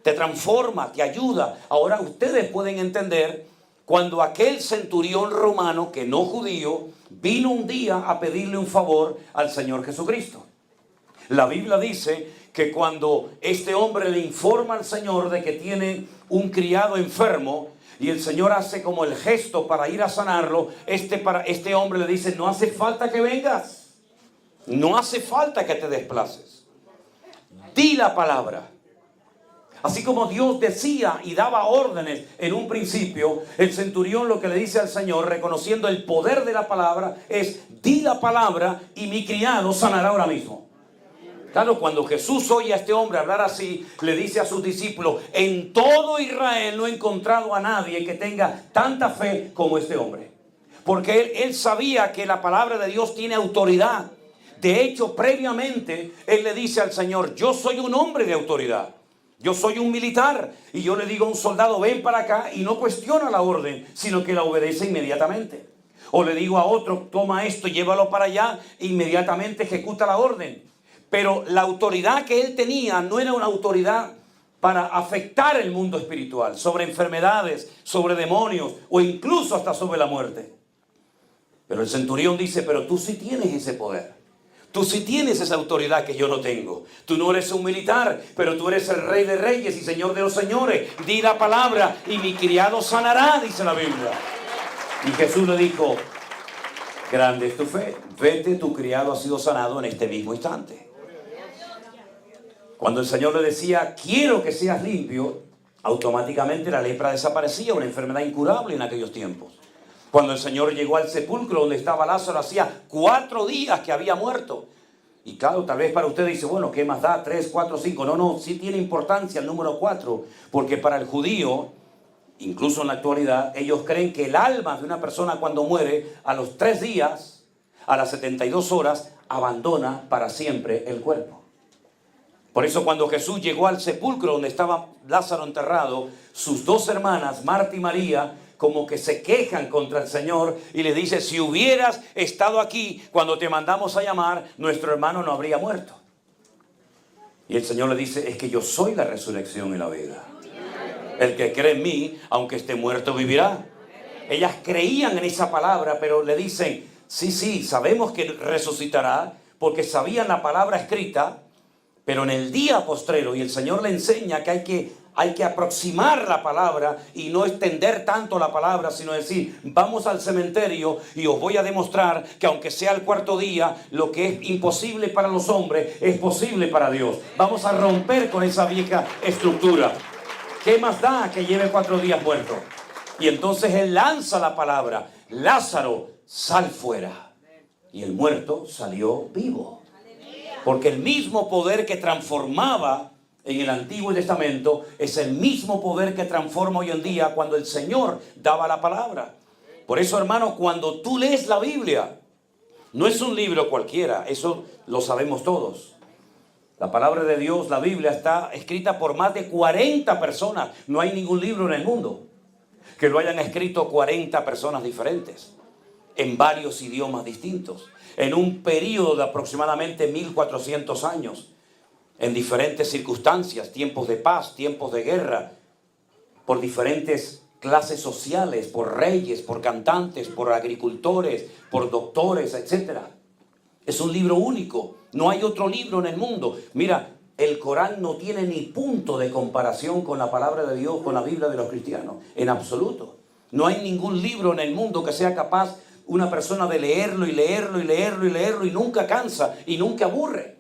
Speaker 1: te transforma, te ayuda. Ahora ustedes pueden entender cuando aquel centurión romano, que no judío, vino un día a pedirle un favor al Señor Jesucristo. La Biblia dice que cuando este hombre le informa al Señor de que tiene un criado enfermo, y el Señor hace como el gesto para ir a sanarlo, este hombre le dice, no hace falta que vengas. No hace falta que te desplaces. Di la palabra. Así como Dios decía y daba órdenes en un principio, el centurión lo que le dice al Señor, reconociendo el poder de la palabra, es, di la palabra y mi criado sanará ahora mismo. Claro, cuando Jesús oye a este hombre hablar así, le dice a sus discípulos, en todo Israel no he encontrado a nadie que tenga tanta fe como este hombre. Porque él sabía que la palabra de Dios tiene autoridad. De hecho, previamente, él le dice al Señor, yo soy un hombre de autoridad. Yo soy un militar. Y yo le digo a un soldado, ven para acá, y no cuestiona la orden, sino que la obedece inmediatamente. O le digo a otro, toma esto, llévalo para allá, e inmediatamente ejecuta la orden. Pero la autoridad que él tenía no era una autoridad para afectar el mundo espiritual, sobre enfermedades, sobre demonios o incluso hasta sobre la muerte. Pero el centurión dice, pero tú sí tienes ese poder. Tú sí tienes esa autoridad que yo no tengo. Tú no eres un militar, pero tú eres el Rey de Reyes y Señor de los Señores. Di la palabra y mi criado sanará, dice la Biblia. Y Jesús le dijo, grande es tu fe. Vete, tu criado ha sido sanado en este mismo instante. Cuando el Señor le decía, quiero que seas limpio, automáticamente la lepra desaparecía, una enfermedad incurable en aquellos tiempos. Cuando el Señor llegó al sepulcro donde estaba Lázaro, hacía 4 días que había muerto. Y claro, tal vez para usted dice, bueno, ¿qué más da? 3, 4, 5. No, sí tiene importancia el número 4, porque para el judío, incluso en la actualidad, ellos creen que el alma de una persona cuando muere, a los 3 días, a las 72 horas, abandona para siempre el cuerpo. Por eso cuando Jesús llegó al sepulcro donde estaba Lázaro enterrado, sus 2 hermanas, Marta y María, como que se quejan contra el Señor y le dice, si hubieras estado aquí cuando te mandamos a llamar, nuestro hermano no habría muerto. Y el Señor le dice, es que yo soy la resurrección y la vida. El que cree en mí, aunque esté muerto, vivirá. Ellas creían en esa palabra, pero le dicen, sí, sabemos que resucitará, porque sabían la palabra escrita, pero en el día postrero, y el Señor le enseña que hay que aproximar la palabra y no extender tanto la palabra, sino decir, vamos al cementerio y os voy a demostrar que aunque sea el 4.º día, lo que es imposible para los hombres es posible para Dios. Vamos a romper con esa vieja estructura. ¿Qué más da que lleve 4 días muerto? Y entonces Él lanza la palabra, Lázaro, sal fuera. Y el muerto salió vivo. Porque el mismo poder que transformaba en el Antiguo Testamento es el mismo poder que transforma hoy en día cuando el Señor daba la palabra. Por eso, hermano, cuando tú lees la Biblia, no es un libro cualquiera, eso lo sabemos todos. La palabra de Dios, la Biblia, está escrita por más de 40 personas. No hay ningún libro en el mundo que lo hayan escrito 40 personas diferentes, en varios idiomas distintos, en un periodo de aproximadamente 1400 años, en diferentes circunstancias, tiempos de paz, tiempos de guerra, por diferentes clases sociales, por reyes, por cantantes, por agricultores, por doctores, etc. Es un libro único, no hay otro libro en el mundo. Mira, el Corán no tiene ni punto de comparación con la palabra de Dios, con la Biblia de los cristianos, en absoluto. No hay ningún libro en el mundo que sea capaz una persona de leerlo y leerlo y leerlo y leerlo y nunca cansa y nunca aburre.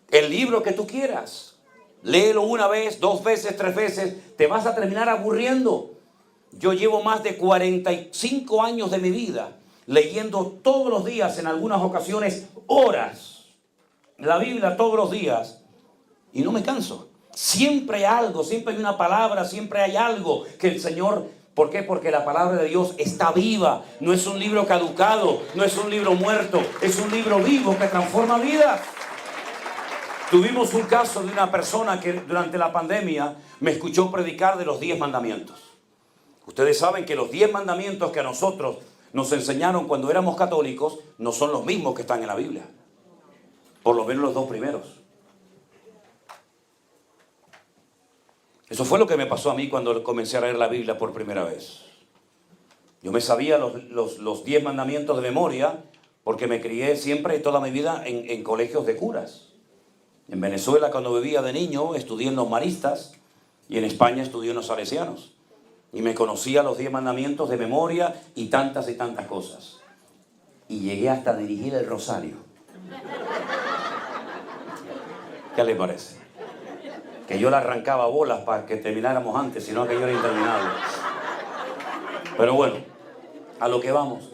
Speaker 1: El libro que tú quieras, léelo 1 vez, 2 veces, 3 veces, te vas a terminar aburriendo. Yo llevo más de 45 años de mi vida leyendo todos los días, en algunas ocasiones horas, la Biblia todos los días, y no me canso. Siempre hay algo, siempre hay una palabra, siempre hay algo que el Señor... ¿Por qué? Porque la palabra de Dios está viva. No es un libro caducado, no es un libro muerto, es un libro vivo que transforma vidas. Tuvimos un caso de una persona que durante la pandemia me escuchó predicar de los 10 mandamientos. Ustedes saben que los 10 mandamientos que a nosotros nos enseñaron cuando éramos católicos no son los mismos que están en la Biblia. Por lo menos los 2 primeros. Eso fue lo que me pasó a mí cuando comencé a leer la Biblia por primera vez. Yo me sabía los 10 mandamientos de memoria porque me crié siempre, toda mi vida, en colegios de curas. En Venezuela, cuando vivía de niño, estudié en los maristas y en España estudié en los salesianos. Y me conocía los 10 mandamientos de memoria y tantas cosas. Y llegué hasta dirigir el rosario. ¿Qué le parece? Que yo le arrancaba bolas para que termináramos antes, sino que yo era interminable. Pero bueno, a lo que vamos.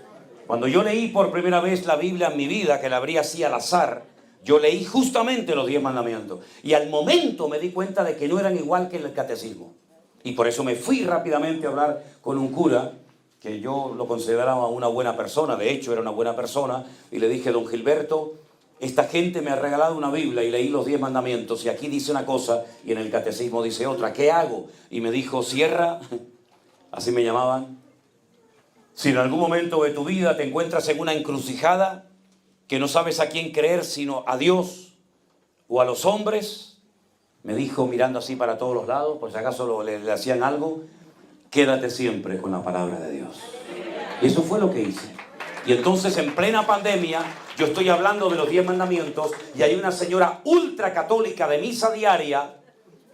Speaker 1: Cuando yo leí por primera vez la Biblia en mi vida, que la abrí así al azar, yo leí justamente los 10 mandamientos. Y al momento me di cuenta de que no eran igual que en el catecismo. Y por eso me fui rápidamente a hablar con un cura, que yo lo consideraba una buena persona, de hecho era una buena persona, y le dije, don Gilberto, esta gente me ha regalado una Biblia y leí los 10 mandamientos y aquí dice una cosa y en el catecismo dice otra. ¿Qué hago? Y me dijo, cierra, así me llamaban. Si en algún momento de tu vida te encuentras en una encrucijada que no sabes a quién creer sino a Dios o a los hombres, me dijo mirando así para todos los lados, por si acaso le hacían algo, quédate siempre con la palabra de Dios. Y eso fue lo que hice. Y entonces en plena pandemia, yo estoy hablando de los 10 mandamientos y hay una señora ultracatólica de misa diaria,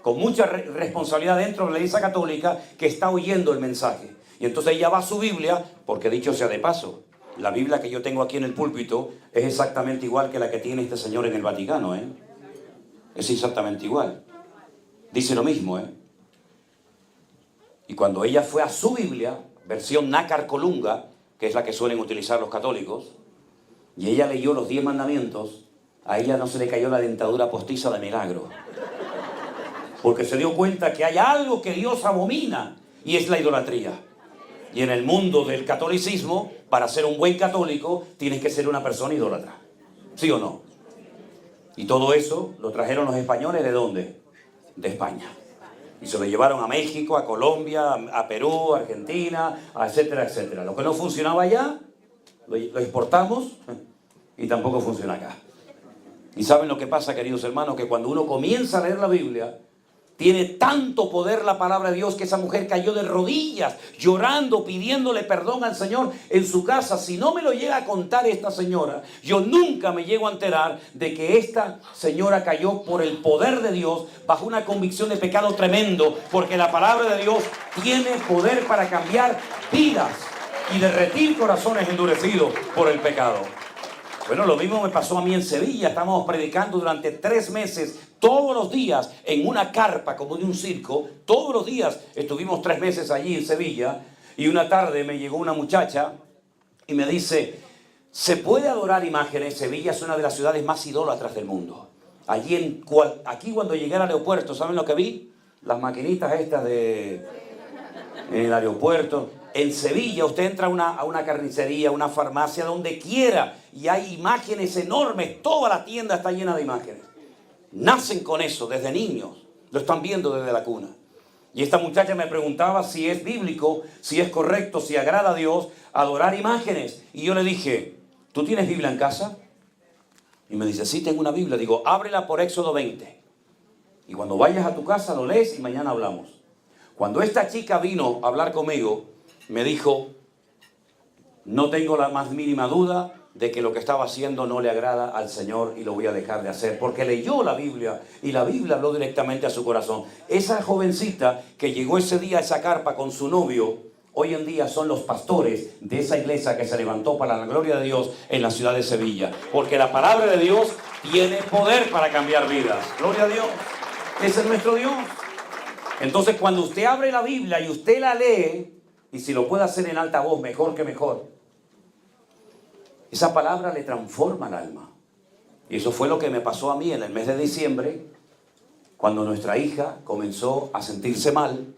Speaker 1: con mucha responsabilidad dentro de la iglesia católica, que está oyendo el mensaje. Y entonces ella va a su Biblia, porque dicho sea de paso, la Biblia que yo tengo aquí en el púlpito es exactamente igual que la que tiene este señor en el Vaticano, Es exactamente igual. Dice lo mismo, Y cuando ella fue a su Biblia, versión Nácar Colunga, que es la que suelen utilizar los católicos, y ella leyó los 10 mandamientos, a ella no se le cayó la dentadura postiza de milagro. Porque se dio cuenta que hay algo que Dios abomina, y es la idolatría. Y en el mundo del catolicismo, para ser un buen católico, tienes que ser una persona idólatra. ¿Sí o no? Y todo eso lo trajeron los españoles, ¿de dónde? De España. Y se lo llevaron a México, a Colombia, a Perú, a Argentina, etcétera, etcétera. Lo que no funcionaba allá, lo exportamos y tampoco funciona acá. Y ¿saben lo que pasa, queridos hermanos? Que cuando uno comienza a leer la Biblia, tiene tanto poder la palabra de Dios que esa mujer cayó de rodillas, llorando, pidiéndole perdón al Señor en su casa. Si no me lo llega a contar esta señora, yo nunca me llego a enterar de que esta señora cayó por el poder de Dios bajo una convicción de pecado tremendo, porque la palabra de Dios tiene poder para cambiar vidas y derretir corazones endurecidos por el pecado. Bueno, lo mismo me pasó a mí en Sevilla. Estábamos predicando durante 3 meses, todos los días, en una carpa como de un circo. Todos los días estuvimos 3 meses allí en Sevilla. Y una tarde me llegó una muchacha y me dice, ¿se puede adorar imágenes? Sevilla es una de las ciudades más idólatras del mundo. Aquí cuando llegué al aeropuerto, ¿saben lo que vi? Las maquinitas estas en el aeropuerto. En Sevilla usted entra a una carnicería, a una farmacia, donde quiera, y hay imágenes enormes. Toda la tienda está llena de imágenes. Nacen con eso desde niños. Lo están viendo desde la cuna. Y esta muchacha me preguntaba si es bíblico, si es correcto, si agrada a Dios adorar imágenes. Y yo le dije, ¿tú tienes Biblia en casa? Y me dice, sí, tengo una Biblia. Digo, ábrela por Éxodo 20. Y cuando vayas a tu casa lo lees y mañana hablamos. Cuando esta chica vino a hablar conmigo, me dijo, no tengo la más mínima duda de que lo que estaba haciendo no le agrada al Señor y lo voy a dejar de hacer, porque leyó la Biblia y la Biblia habló directamente a su corazón. Esa jovencita que llegó ese día a esa carpa con su novio, hoy en día son los pastores de esa iglesia que se levantó para la gloria de Dios en la ciudad de Sevilla, porque la palabra de Dios tiene poder para cambiar vidas. Gloria a Dios. Ese es nuestro Dios. Entonces, cuando usted abre la Biblia y usted la lee, y si lo puede hacer en alta voz, mejor que mejor, esa palabra le transforma el alma. Y eso fue lo que me pasó a mí en el mes de diciembre, cuando nuestra hija comenzó a sentirse mal,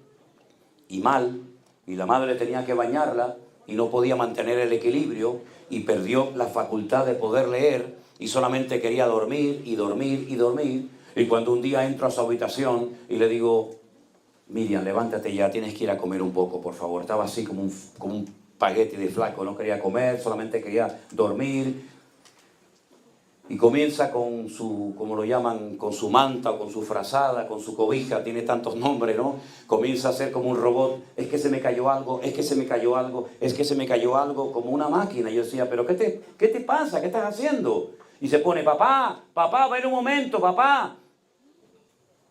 Speaker 1: y la madre tenía que bañarla, y no podía mantener el equilibrio, y perdió la facultad de poder leer, y solamente quería dormir, y dormir, y dormir. Y cuando un día entro a su habitación, y le digo, Miriam, levántate ya, tienes que ir a comer un poco, por favor. Estaba así como un espagueti de flaco, no quería comer, solamente quería dormir. Y comienza con su, como lo llaman, con su manta o con su frazada, con su cobija, tiene tantos nombres, ¿no? Comienza a ser como un robot, es que se me cayó algo, es que se me cayó algo, es que se me cayó algo, como una máquina. Y yo decía, ¿pero qué te pasa? ¿Qué estás haciendo? Y se pone, papá, ven un momento, papá.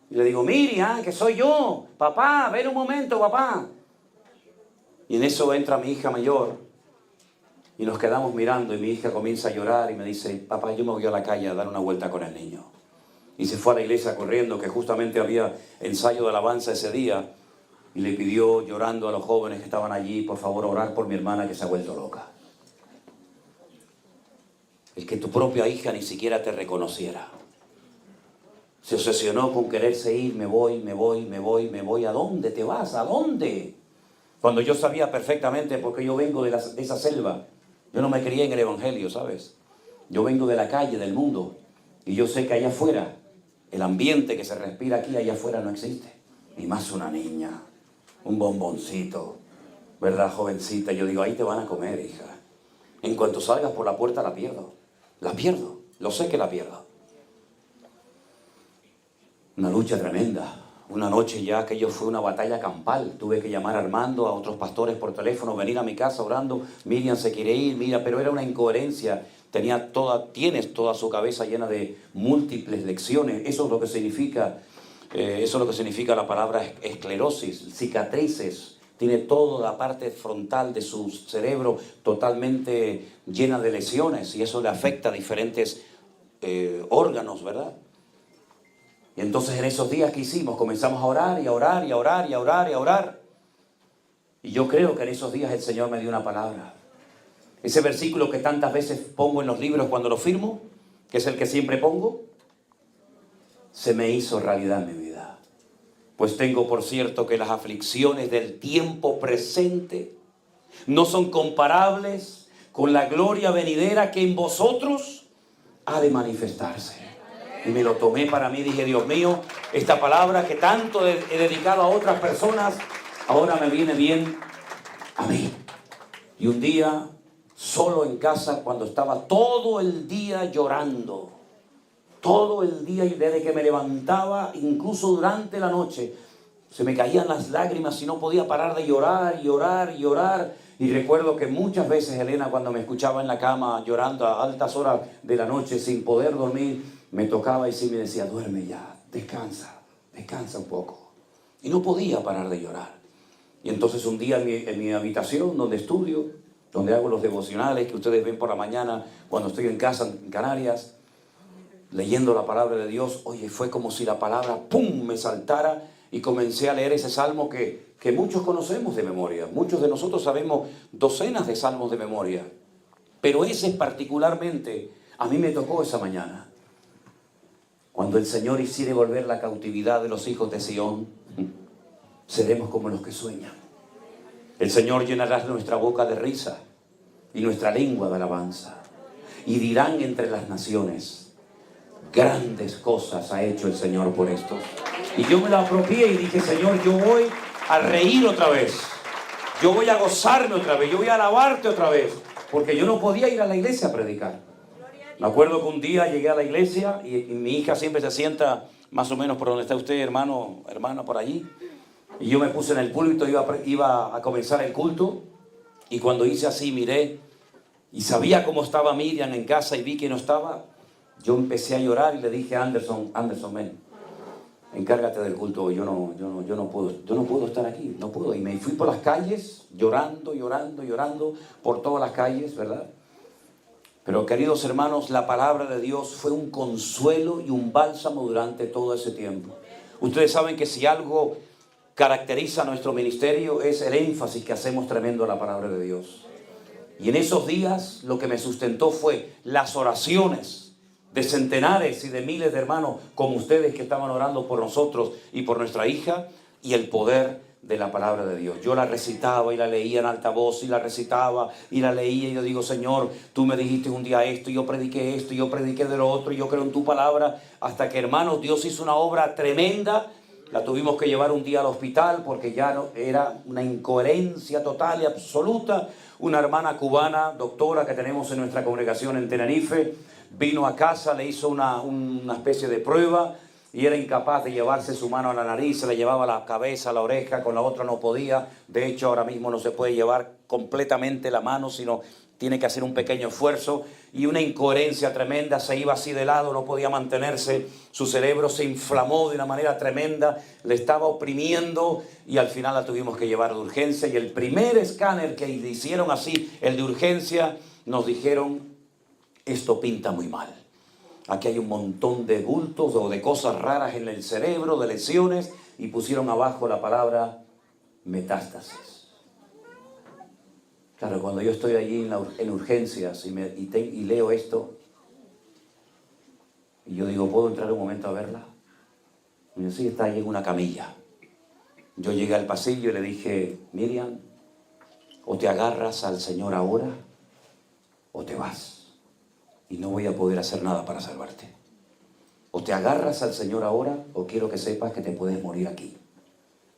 Speaker 1: Y le digo, Miriam, que soy yo. Papá, ven un momento, papá. Y en eso entra mi hija mayor. Y nos quedamos mirando y mi hija comienza a llorar y me dice, papá, yo me voy a la calle a dar una vuelta con el niño. Y se fue a la iglesia corriendo, que justamente había ensayo de alabanza ese día. Y le pidió, llorando a los jóvenes que estaban allí, por favor, orar por mi hermana que se ha vuelto loca. El que tu propia hija ni siquiera te reconociera. Se obsesionó con quererse ir, me voy. ¿A dónde te vas? ¿A dónde? Cuando yo sabía perfectamente, porque yo vengo de esa selva. Yo no me crié en el Evangelio, ¿sabes? Yo vengo de la calle, del mundo. Y yo sé que allá afuera, el ambiente que se respira aquí, allá afuera no existe. Ni más una niña, un bomboncito, ¿verdad, jovencita? Yo digo, ahí te van a comer, hija. En cuanto salgas por la puerta la pierdo. La pierdo. Lo sé que la pierdo. Una lucha tremenda. Una noche ya aquello fue una batalla campal. Tuve que llamar a Armando, a otros pastores por teléfono, venir a mi casa orando. Miriam se quiere ir, mira, pero era una incoherencia. Tienes toda su cabeza llena de múltiples lecciones. Eso es lo que significa la palabra esclerosis, cicatrices. Tiene toda la parte frontal de su cerebro totalmente llena de lesiones y eso le afecta a diferentes órganos, ¿verdad? Y entonces en esos días que hicimos, comenzamos a orar y a orar y a orar y a orar y a orar. Y yo creo que en esos días el Señor me dio una palabra. Ese versículo que tantas veces pongo en los libros cuando lo firmo, que es el que siempre pongo, se me hizo realidad en mi vida. Pues tengo por cierto que las aflicciones del tiempo presente no son comparables con la gloria venidera que en vosotros ha de manifestarse. Y me lo tomé para mí, dije, Dios mío, esta palabra que tanto he dedicado a otras personas, ahora me viene bien a mí. Y un día, solo en casa, cuando estaba todo el día llorando, todo el día, y desde que me levantaba, incluso durante la noche, se me caían las lágrimas y no podía parar de llorar, llorar, llorar. Y recuerdo que muchas veces Elena, cuando me escuchaba en la cama llorando a altas horas de la noche sin poder dormir, me tocaba y sí me decía, duerme ya, descansa, descansa un poco. Y no podía parar de llorar. Y entonces un día en mi habitación, donde estudio, donde hago los devocionales que ustedes ven por la mañana cuando estoy en casa en Canarias, leyendo la palabra de Dios, oye, fue como si la palabra, ¡pum!, me saltara y comencé a leer ese salmo que muchos conocemos de memoria. Muchos de nosotros sabemos docenas de salmos de memoria. Pero ese particularmente a mí me tocó esa mañana. Cuando el Señor hiciere volver la cautividad de los hijos de Sión, seremos como los que sueñan. El Señor llenará nuestra boca de risa y nuestra lengua de alabanza. Y dirán entre las naciones, grandes cosas ha hecho el Señor por estos. Y yo me la apropié y dije, Señor, yo voy a reír otra vez. Yo voy a gozarme otra vez. Yo voy a alabarte otra vez. Porque yo no podía ir a la iglesia a predicar. Me acuerdo que un día llegué a la iglesia y mi hija siempre se sienta más o menos por donde está usted, hermano, hermana, por allí. Y yo me puse en el púlpito, iba a comenzar el culto. Y cuando hice así, miré y sabía cómo estaba Miriam en casa y vi que no estaba. Yo empecé a llorar y le dije a Anderson, ven, encárgate del culto. Yo no puedo estar aquí, no puedo. Y me fui por las calles llorando por todas las calles, ¿verdad? Pero queridos hermanos, la palabra de Dios fue un consuelo y un bálsamo durante todo ese tiempo. Ustedes saben que si algo caracteriza nuestro ministerio es el énfasis que hacemos tremendo a la palabra de Dios. Y en esos días lo que me sustentó fue las oraciones de centenares y de miles de hermanos como ustedes que estaban orando por nosotros y por nuestra hija, y el poder de la palabra de Dios. Yo la recitaba y la leía en alta voz y la recitaba y la leía y yo digo, Señor, tú me dijiste un día esto y yo prediqué esto y yo prediqué de lo otro y yo creo en tu palabra, hasta que, hermanos, Dios hizo una obra tremenda. La tuvimos que llevar un día al hospital porque ya no, era una incoherencia total y absoluta. Una hermana cubana, doctora, que tenemos en nuestra congregación en Tenerife, vino a casa, le hizo una especie de prueba y era incapaz de llevarse su mano a la nariz, se le llevaba la cabeza, la oreja, con la otra no podía. De hecho, ahora mismo no se puede llevar completamente la mano, sino tiene que hacer un pequeño esfuerzo, y una incoherencia tremenda, se iba así de lado, no podía mantenerse, su cerebro se inflamó de una manera tremenda, le estaba oprimiendo y al final la tuvimos que llevar de urgencia. Y el primer escáner que le hicieron así, el de urgencia, nos dijeron, esto pinta muy mal. Aquí hay un montón de bultos o de cosas raras en el cerebro, de lesiones, y pusieron abajo la palabra metástasis. Claro, cuando yo estoy allí en urgencias y leo esto, y yo digo, ¿puedo entrar un momento a verla? Y yo, sí, está ahí en una camilla. Yo llegué al pasillo y le dije, Miriam, o te agarras al Señor ahora, o te vas. Y no voy a poder hacer nada para salvarte. O te agarras al Señor ahora, o quiero que sepas que te puedes morir aquí.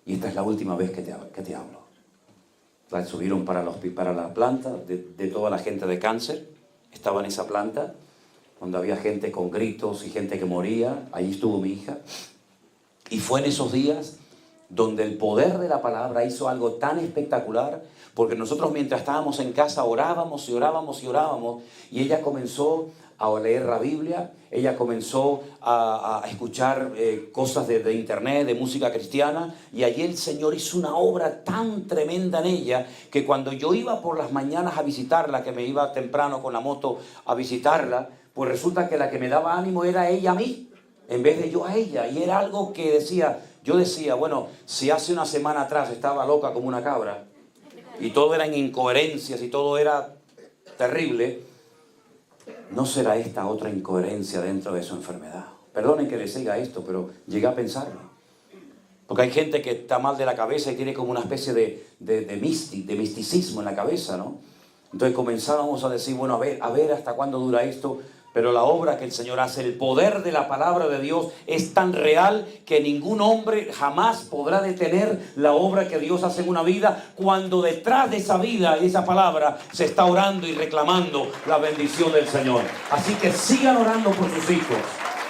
Speaker 1: Y esta es la última vez que te hablo. La subieron para la planta de toda la gente de cáncer. Estaba en esa planta, donde había gente con gritos y gente que moría. Ahí estuvo mi hija. Y fue en esos días donde el poder de la palabra hizo algo tan espectacular, porque nosotros mientras estábamos en casa orábamos y orábamos y orábamos, y ella comenzó a leer la Biblia, ella comenzó a escuchar cosas de internet, de música cristiana, y allí el Señor hizo una obra tan tremenda en ella, que cuando yo iba por las mañanas a visitarla, que me iba temprano con la moto a visitarla, pues resulta que la que me daba ánimo era ella a mí, en vez de yo a ella, y era algo que yo decía, bueno, si hace una semana atrás estaba loca como una cabra, y todo eran incoherencias y todo era terrible, ¿no será esta otra incoherencia dentro de su enfermedad? Perdonen que les diga esto, pero llegué a pensarlo. Porque hay gente que está mal de la cabeza y tiene como una especie de misticismo en la cabeza, ¿no? Entonces comenzábamos a decir, bueno, a ver hasta cuándo dura esto. Pero la obra que el Señor hace, el poder de la palabra de Dios es tan real que ningún hombre jamás podrá detener la obra que Dios hace en una vida, cuando detrás de esa vida y esa palabra se está orando y reclamando la bendición del Señor. Así que sigan orando por sus hijos,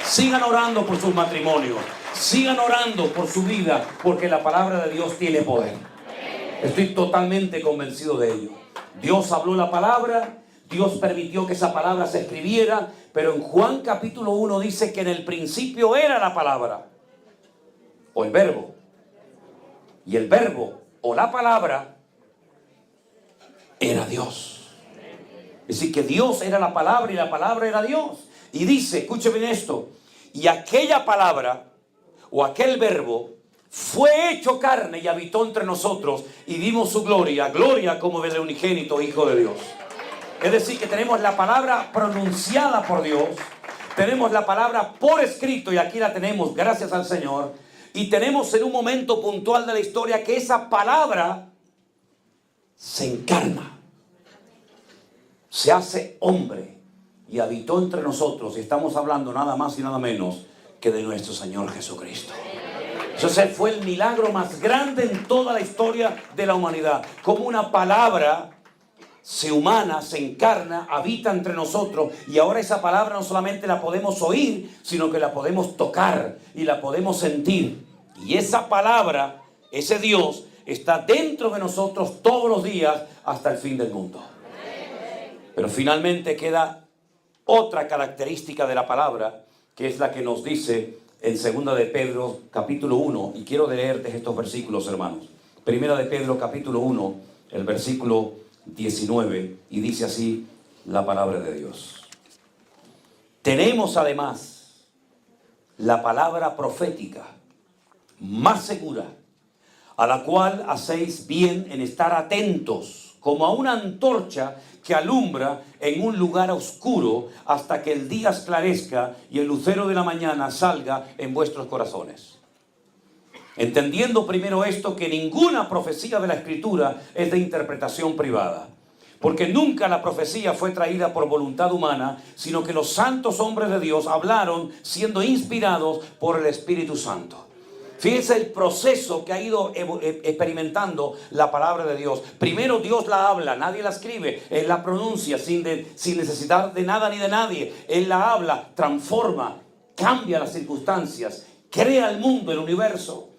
Speaker 1: sigan orando por sus matrimonios, sigan orando por su vida, porque la palabra de Dios tiene poder. Estoy totalmente convencido de ello. Dios habló la palabra, Dios permitió que esa palabra se escribiera, pero en Juan capítulo 1 dice que en el principio era la palabra, o el verbo. Y el verbo, o la palabra, era Dios. Es decir, que Dios era la palabra y la palabra era Dios. Y dice, escuchen bien esto, y aquella palabra, o aquel verbo, fue hecho carne y habitó entre nosotros, y vimos su gloria, gloria como del unigénito Hijo de Dios. Es decir, que tenemos la palabra pronunciada por Dios, tenemos la palabra por escrito, y aquí la tenemos, gracias al Señor, y tenemos en un momento puntual de la historia que esa palabra se encarna, se hace hombre y habitó entre nosotros, y estamos hablando nada más y nada menos que de nuestro Señor Jesucristo. Ese fue el milagro más grande en toda la historia de la humanidad, como una palabra se humana, se encarna, habita entre nosotros, y ahora esa palabra no solamente la podemos oír, sino que la podemos tocar y la podemos sentir. Y esa palabra, ese Dios, está dentro de nosotros todos los días hasta el fin del mundo. Pero finalmente queda otra característica de la palabra, que es la que nos dice en 2 de Pedro capítulo 1, y quiero leerte estos versículos, hermanos. 1 de Pedro capítulo 1, el versículo 19, y dice así la palabra de Dios. Tenemos además la palabra profética más segura, a la cual hacéis bien en estar atentos, como a una antorcha que alumbra en un lugar oscuro hasta que el día esclarezca y el lucero de la mañana salga en vuestros corazones. Entendiendo primero esto, que ninguna profecía de la Escritura es de interpretación privada, porque nunca la profecía fue traída por voluntad humana, sino que los santos hombres de Dios hablaron siendo inspirados por el Espíritu Santo. Fíjense el proceso que ha ido experimentando la palabra de Dios. Primero Dios la habla, nadie la escribe, Él la pronuncia sin necesidad de nada ni de nadie. Él la habla, transforma, cambia las circunstancias, crea el mundo, el universo.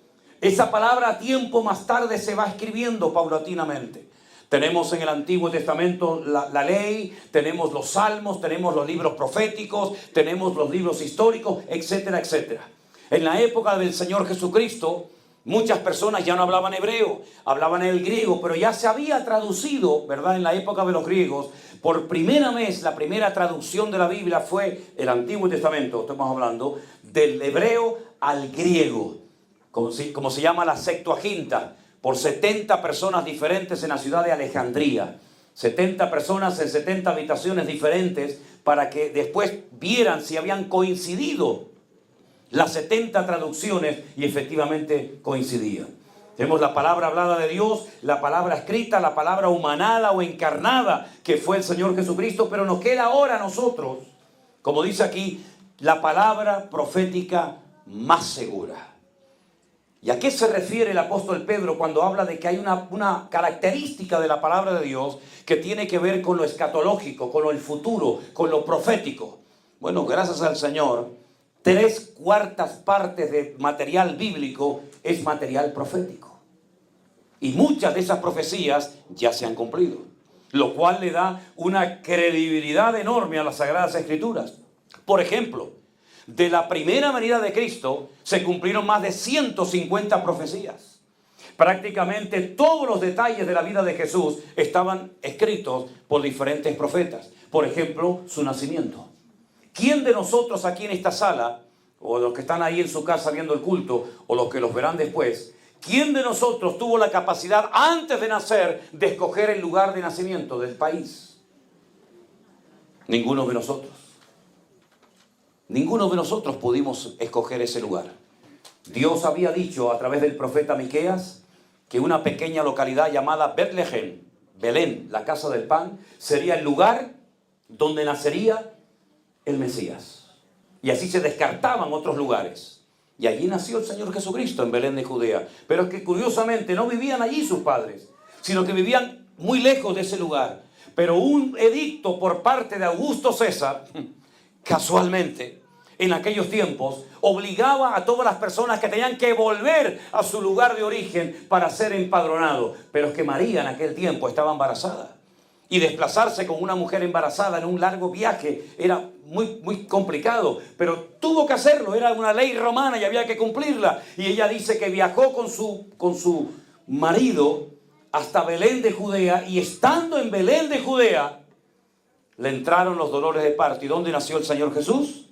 Speaker 1: Esa palabra tiempo más tarde se va escribiendo paulatinamente. Tenemos en el Antiguo Testamento la ley, tenemos los salmos, tenemos los libros proféticos, tenemos los libros históricos, etcétera, etcétera. En la época del Señor Jesucristo, muchas personas ya no hablaban hebreo, hablaban el griego, pero ya se había traducido, ¿verdad? En la época de los griegos, por primera vez, la primera traducción de la Biblia fue el Antiguo Testamento, estamos hablando, del hebreo al griego, como se llama la Septuaginta, por 70 personas diferentes en la ciudad de Alejandría. 70 personas en 70 habitaciones diferentes, para que después vieran si habían coincidido las 70 traducciones, y efectivamente coincidían. Tenemos la palabra hablada de Dios, la palabra escrita, la palabra humanada o encarnada, que fue el Señor Jesucristo, pero nos queda ahora a nosotros, como dice aquí, la palabra profética más segura. ¿Y a qué se refiere el apóstol Pedro cuando habla de que hay una característica de la palabra de Dios que tiene que ver con lo escatológico, con lo futuro, con lo profético? Bueno, gracias al Señor, 3/4 partes de material bíblico es material profético. Y muchas de esas profecías ya se han cumplido, lo cual le da una credibilidad enorme a las Sagradas Escrituras. Por ejemplo, de la primera venida de Cristo se cumplieron más de 150 profecías. Prácticamente todos los detalles de la vida de Jesús estaban escritos por diferentes profetas. Por ejemplo, su nacimiento. ¿Quién de nosotros aquí en esta sala, o los que están ahí en su casa viendo el culto, o los que los verán después, ¿Quién de nosotros tuvo la capacidad antes de nacer de escoger el lugar de nacimiento del país? Ninguno de nosotros. Ninguno de nosotros pudimos escoger ese lugar. Dios había dicho a través del profeta Miqueas que una pequeña localidad llamada Betlehem, Belén, la casa del pan, sería el lugar donde nacería el Mesías. Y así se descartaban otros lugares. Y allí nació el Señor Jesucristo en Belén de Judea. Pero es que curiosamente no vivían allí sus padres, sino que vivían muy lejos de ese lugar. Pero un edicto por parte de Augusto César, casualmente, en aquellos tiempos, obligaba a todas las personas que tenían que volver a su lugar de origen para ser empadronados. Pero es que María en aquel tiempo estaba embarazada. Y desplazarse con una mujer embarazada en un largo viaje era muy complicado. Pero tuvo que hacerlo, era una ley romana y había que cumplirla. Y ella dice que viajó con su marido hasta Belén de Judea. Y estando en Belén de Judea, le entraron los dolores de parto. ¿Y dónde nació el Señor Jesús?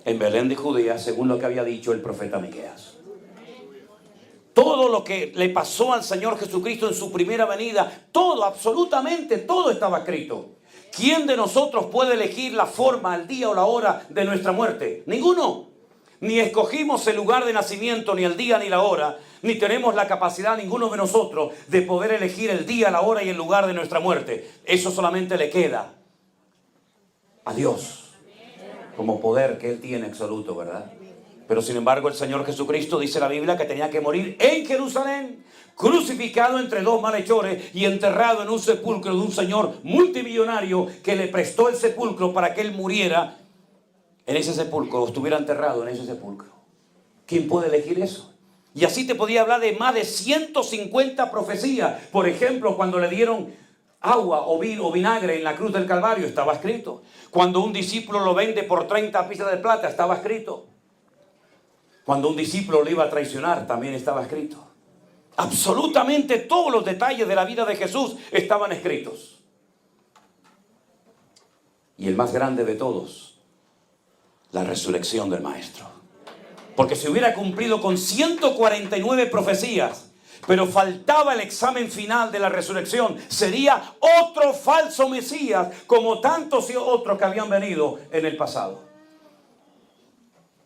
Speaker 1: En Belén de Judea, según lo que había dicho el profeta Miqueas. Todo lo que le pasó al Señor Jesucristo en su primera venida, todo, absolutamente todo estaba escrito. ¿Quién de nosotros puede elegir la forma, el día o la hora de nuestra muerte? Ninguno. Ni escogimos el lugar de nacimiento, ni el día ni la hora, ni tenemos la capacidad, ninguno de nosotros, de poder elegir el día, la hora y el lugar de nuestra muerte. Eso solamente le queda a Dios, como poder que Él tiene absoluto, ¿verdad? Pero sin embargo el Señor Jesucristo, dice la Biblia, que tenía que morir en Jerusalén, crucificado entre dos malhechores y enterrado en un sepulcro de un señor multimillonario que le prestó el sepulcro para que Él muriera en ese sepulcro, o estuviera enterrado en ese sepulcro. ¿Quién puede elegir eso? Y así te podía hablar de más de 150 profecías. Por ejemplo, cuando le dieron agua o vinagre en la cruz del Calvario, estaba escrito. Cuando un discípulo lo vende por 30 piezas de plata, estaba escrito. Cuando un discípulo lo iba a traicionar, también estaba escrito. Absolutamente todos los detalles de la vida de Jesús estaban escritos. Y el más grande de todos, la resurrección del Maestro. Porque se hubiera cumplido con 149 profecías, pero faltaba el examen final de la resurrección. Sería otro falso Mesías, como tantos y otros que habían venido en el pasado.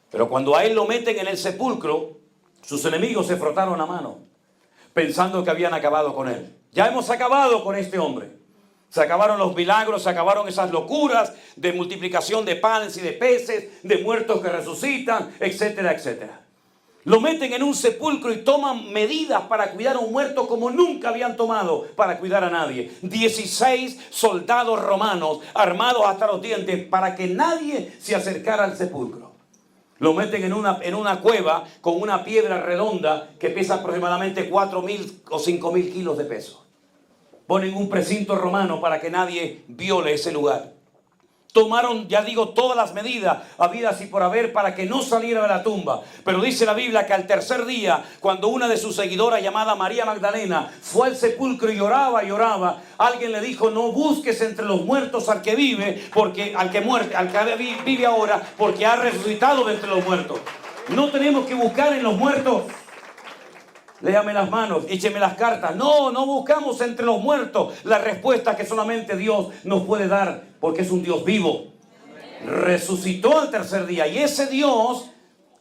Speaker 1: Pero cuando a Él lo meten en el sepulcro, sus enemigos se frotaron la mano, pensando que habían acabado con Él. Ya hemos acabado con este hombre. Se acabaron los milagros, se acabaron esas locuras de multiplicación de panes y de peces, de muertos que resucitan, etcétera, etcétera. Lo meten en un sepulcro y toman medidas para cuidar a un muerto como nunca habían tomado para cuidar a nadie. 16 soldados romanos armados hasta los dientes para que nadie se acercara al sepulcro. Lo meten en una cueva con una piedra redonda que pesa aproximadamente 4.000 o 5.000 kilos de peso. Ponen un precinto romano para que nadie viole ese lugar. Tomaron, ya digo, todas las medidas habidas y por haber para que no saliera de la tumba. Pero dice la Biblia que al tercer día, cuando una de sus seguidoras llamada María Magdalena fue al sepulcro y lloraba, alguien le dijo: no busques entre los muertos al que vive, porque al que vive ahora, porque ha resucitado de entre los muertos. No tenemos que buscar en los muertos. Léame las manos, écheme las cartas. No buscamos entre los muertos la respuesta que solamente Dios nos puede dar, porque es un Dios vivo. Resucitó al tercer día. Y ese Dios,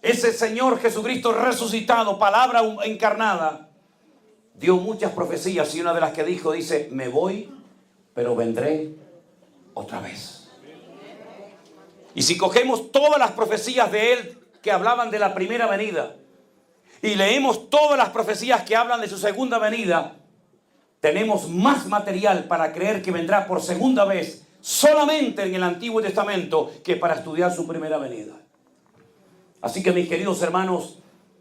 Speaker 1: ese Señor Jesucristo resucitado, palabra encarnada, dio muchas profecías. Y una de las que dijo, dice: me voy, pero vendré otra vez. Y si cogemos todas las profecías de Él que hablaban de la primera venida, y leemos todas las profecías que hablan de su segunda venida, tenemos más material para creer que vendrá por segunda vez solamente en el Antiguo Testamento que para estudiar su primera venida. Así que, mis queridos hermanos,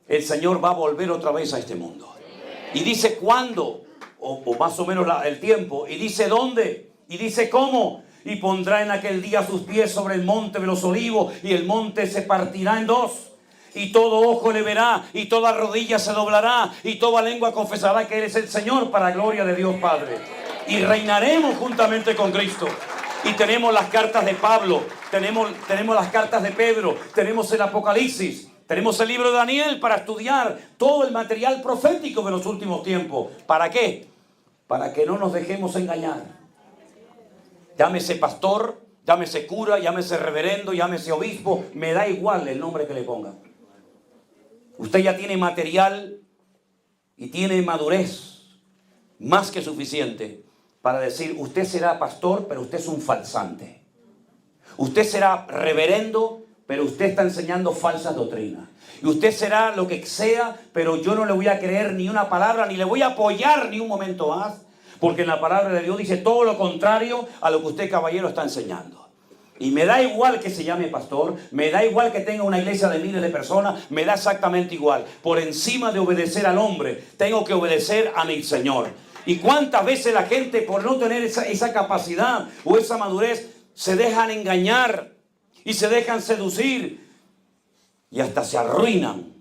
Speaker 1: el Señor va a volver otra vez a este mundo. Y dice cuándo, o más o menos el tiempo, y dice dónde, y dice cómo. Y pondrá en aquel día sus pies sobre el monte de los olivos, y el monte se partirá en dos. Y todo ojo le verá, y toda rodilla se doblará, y toda lengua confesará que Él es el Señor, para gloria de Dios Padre. Y reinaremos juntamente con Cristo. Y tenemos las cartas de Pablo, tenemos las cartas de Pedro, tenemos el Apocalipsis, Tenemos el libro de Daniel para estudiar todo el material profético de los últimos tiempos. ¿Para qué? Para que no nos dejemos engañar. Llámese pastor, llámese cura, llámese reverendo, llámese obispo, me da igual el nombre que le ponga. Usted ya tiene material y tiene madurez más que suficiente para decir, usted será pastor, pero usted es un falsante. Usted será reverendo, pero usted está enseñando falsas doctrinas. Y usted será lo que sea, pero yo no le voy a creer ni una palabra, ni le voy a apoyar ni un momento más, porque en la palabra de Dios dice todo lo contrario a lo que usted, caballero, está enseñando. Y me da igual que se llame pastor, me da igual que tenga una iglesia de miles de personas, me da exactamente igual. Por encima de obedecer al hombre, tengo que obedecer a mi Señor. Y cuántas veces la gente, por no tener esa capacidad o esa madurez, se dejan engañar y se dejan seducir y hasta se arruinan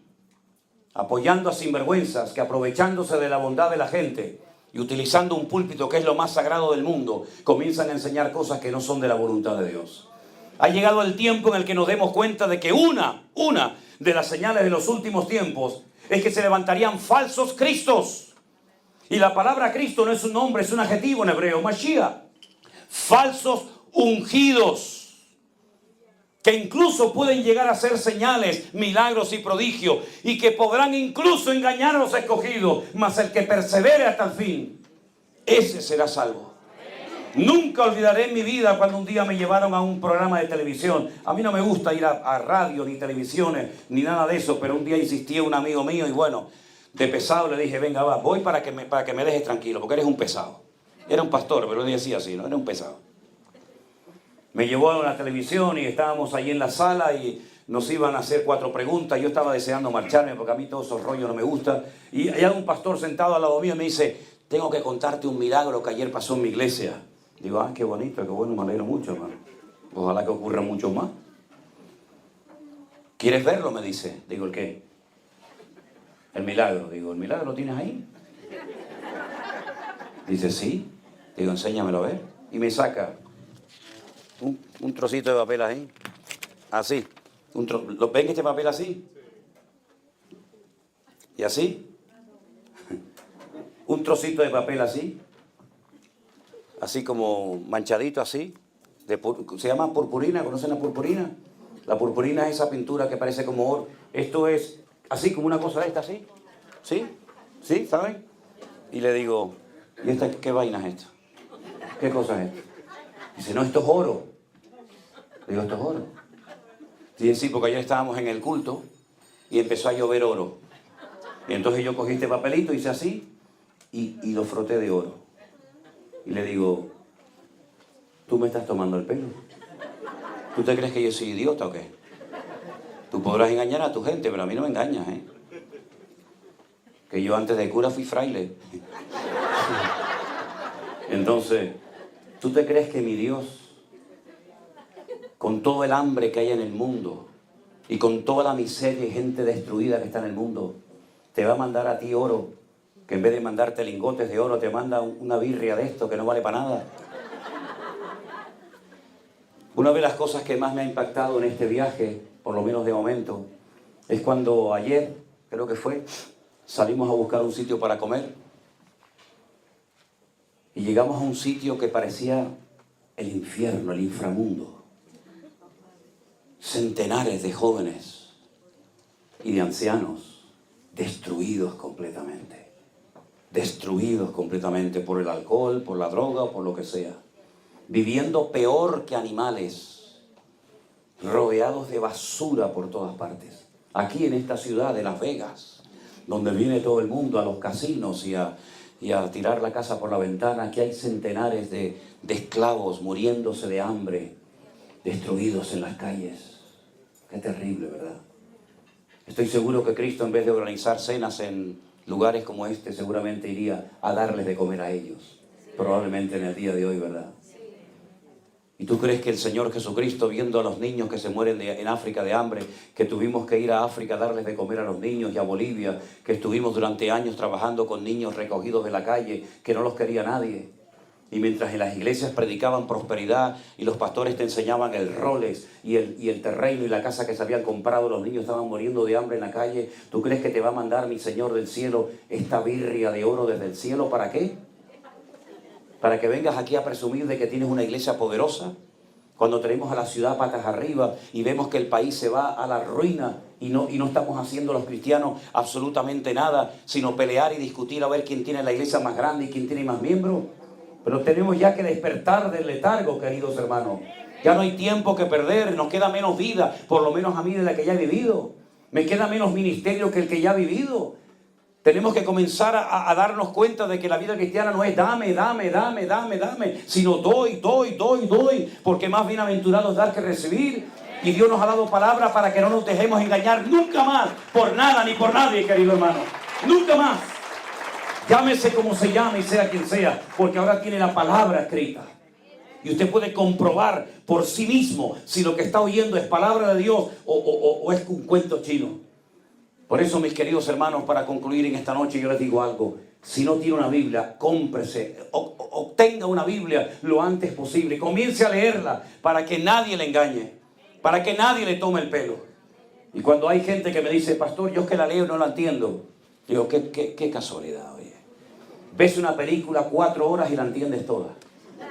Speaker 1: apoyando a sinvergüenzas que, aprovechándose de la bondad de la gente y utilizando un púlpito que es lo más sagrado del mundo, comienzan a enseñar cosas que no son de la voluntad de Dios. Ha llegado el tiempo en el que nos demos cuenta de que una de las señales de los últimos tiempos es que se levantarían falsos cristos. Y la palabra Cristo no es un nombre, es un adjetivo en hebreo, Mashiach. Falsos ungidos, que incluso pueden llegar a hacer señales, milagros y prodigios, y que podrán incluso engañar a los escogidos, mas el que persevere hasta el fin, ese será salvo. Nunca olvidaré en mi vida cuando un día me llevaron a un programa de televisión. A mí no me gusta ir a radio, ni televisiones, ni nada de eso, pero un día insistía un amigo mío y bueno, de pesado le dije, venga, va, voy para que me dejes tranquilo, porque eres un pesado. Era un pastor, pero él decía así, ¿no? Era un pesado. Me llevó a la televisión y estábamos ahí en la sala y nos iban a hacer 4 preguntas. Yo estaba deseando marcharme porque a mí todos esos rollos no me gustan. Y hay un pastor sentado al lado mío y me dice, tengo que contarte un milagro que ayer pasó en mi iglesia. Digo, qué bonito, qué bueno, me alegro mucho, hermano. Ojalá que ocurra mucho más. ¿Quieres verlo? Me dice. Digo, ¿el qué? El milagro. Digo, ¿el milagro lo tienes ahí? Dice, sí. Digo, enséñamelo a ver. Y me saca un trocito de papel ahí. Así. ¿Ven este papel así? ¿Y así? Un trocito de papel así. Así como manchadito así. Se llama purpurina. ¿Conocen la purpurina? La purpurina es esa pintura que parece como oro. Esto es así como una cosa de esta, así. ¿Sí? ¿Sí? ¿Saben? Y le digo, ¿y esta qué vaina es esto? ¿Qué cosa es esto? Dice, no, esto es oro. Le digo, ¿esto es oro? Dice, sí, porque ayer estábamos en el culto y empezó a llover oro. Y entonces yo cogí este papelito, hice así y lo froté de oro. Y le digo, ¿tú me estás tomando el pelo? ¿Tú te crees que yo soy idiota o qué? Tú podrás engañar a tu gente, pero a mí no me engañas, ¿eh? Que yo antes de cura fui fraile. Entonces, ¿tú te crees que mi Dios, con todo el hambre que hay en el mundo y con toda la miseria y gente destruida que está en el mundo, te va a mandar a ti oro, que en vez de mandarte lingotes de oro te manda una birria de esto que no vale para nada? Una de las cosas que más me ha impactado en este viaje, por lo menos de momento, es cuando ayer, creo que fue, salimos a buscar un sitio para comer y llegamos a un sitio que parecía el infierno, el inframundo. Centenares de jóvenes y de ancianos destruidos completamente por el alcohol, por la droga o por lo que sea, viviendo peor que animales, rodeados de basura por todas partes. Aquí en esta ciudad de Las Vegas, donde viene todo el mundo a los casinos y a tirar la casa por la ventana, aquí hay centenares de esclavos muriéndose de hambre, destruidos en las calles. Qué terrible, ¿verdad? Estoy seguro que Cristo, en vez de organizar cenas en lugares como este, seguramente iría a darles de comer a ellos. Probablemente en el día de hoy, ¿verdad? ¿Y tú crees que el Señor Jesucristo, viendo a los niños que se mueren en África de hambre, que tuvimos que ir a África a darles de comer a los niños, y a Bolivia, que estuvimos durante años trabajando con niños recogidos de la calle, que no los quería nadie, Y mientras en las iglesias predicaban prosperidad y los pastores te enseñaban el Rolex y el terreno y la casa que se habían comprado, los niños estaban muriendo de hambre en la calle, ¿tú crees que te va a mandar mi Señor del cielo esta birria de oro desde el cielo? ¿Para qué? ¿Para que vengas aquí a presumir de que tienes una iglesia poderosa? Cuando tenemos a la ciudad patas arriba y vemos que el país se va a la ruina y no estamos haciendo los cristianos absolutamente nada, sino pelear y discutir a ver quién tiene la iglesia más grande y quién tiene más miembros. Pero tenemos ya que despertar del letargo, queridos hermanos. Ya no hay tiempo que perder, nos queda menos vida, por lo menos a mí de la que ya he vivido. Me queda menos ministerio que el que ya he vivido. Tenemos que comenzar a darnos cuenta de que la vida cristiana no es dame, sino doy, porque más bienaventurado es dar que recibir. Y Dios nos ha dado palabra para que no nos dejemos engañar nunca más, por nada ni por nadie, querido hermano. Nunca más. Llámese como se llame y sea quien sea, porque ahora tiene la palabra escrita. Y usted puede comprobar por sí mismo si lo que está oyendo es palabra de Dios o es un cuento chino. Por eso, mis queridos hermanos, para concluir en esta noche, yo les digo algo. Si no tiene una Biblia, cómprese, obtenga una Biblia lo antes posible. Comience a leerla para que nadie le engañe, para que nadie le tome el pelo. Y cuando hay gente que me dice, pastor, yo es que la leo y no la entiendo, digo, qué casualidad, oye. Ves una película 4 horas y la entiendes toda.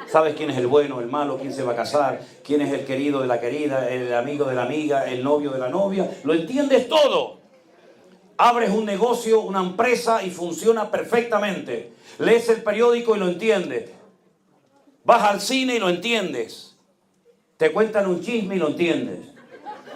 Speaker 1: Sabes quién es el bueno, el malo, quién se va a casar, quién es el querido de la querida, el amigo de la amiga, el novio de la novia. Lo entiendes todo. Abres un negocio, una empresa y funciona perfectamente. Lees el periódico y lo entiendes. Vas al cine y lo entiendes. Te cuentan un chisme y lo entiendes.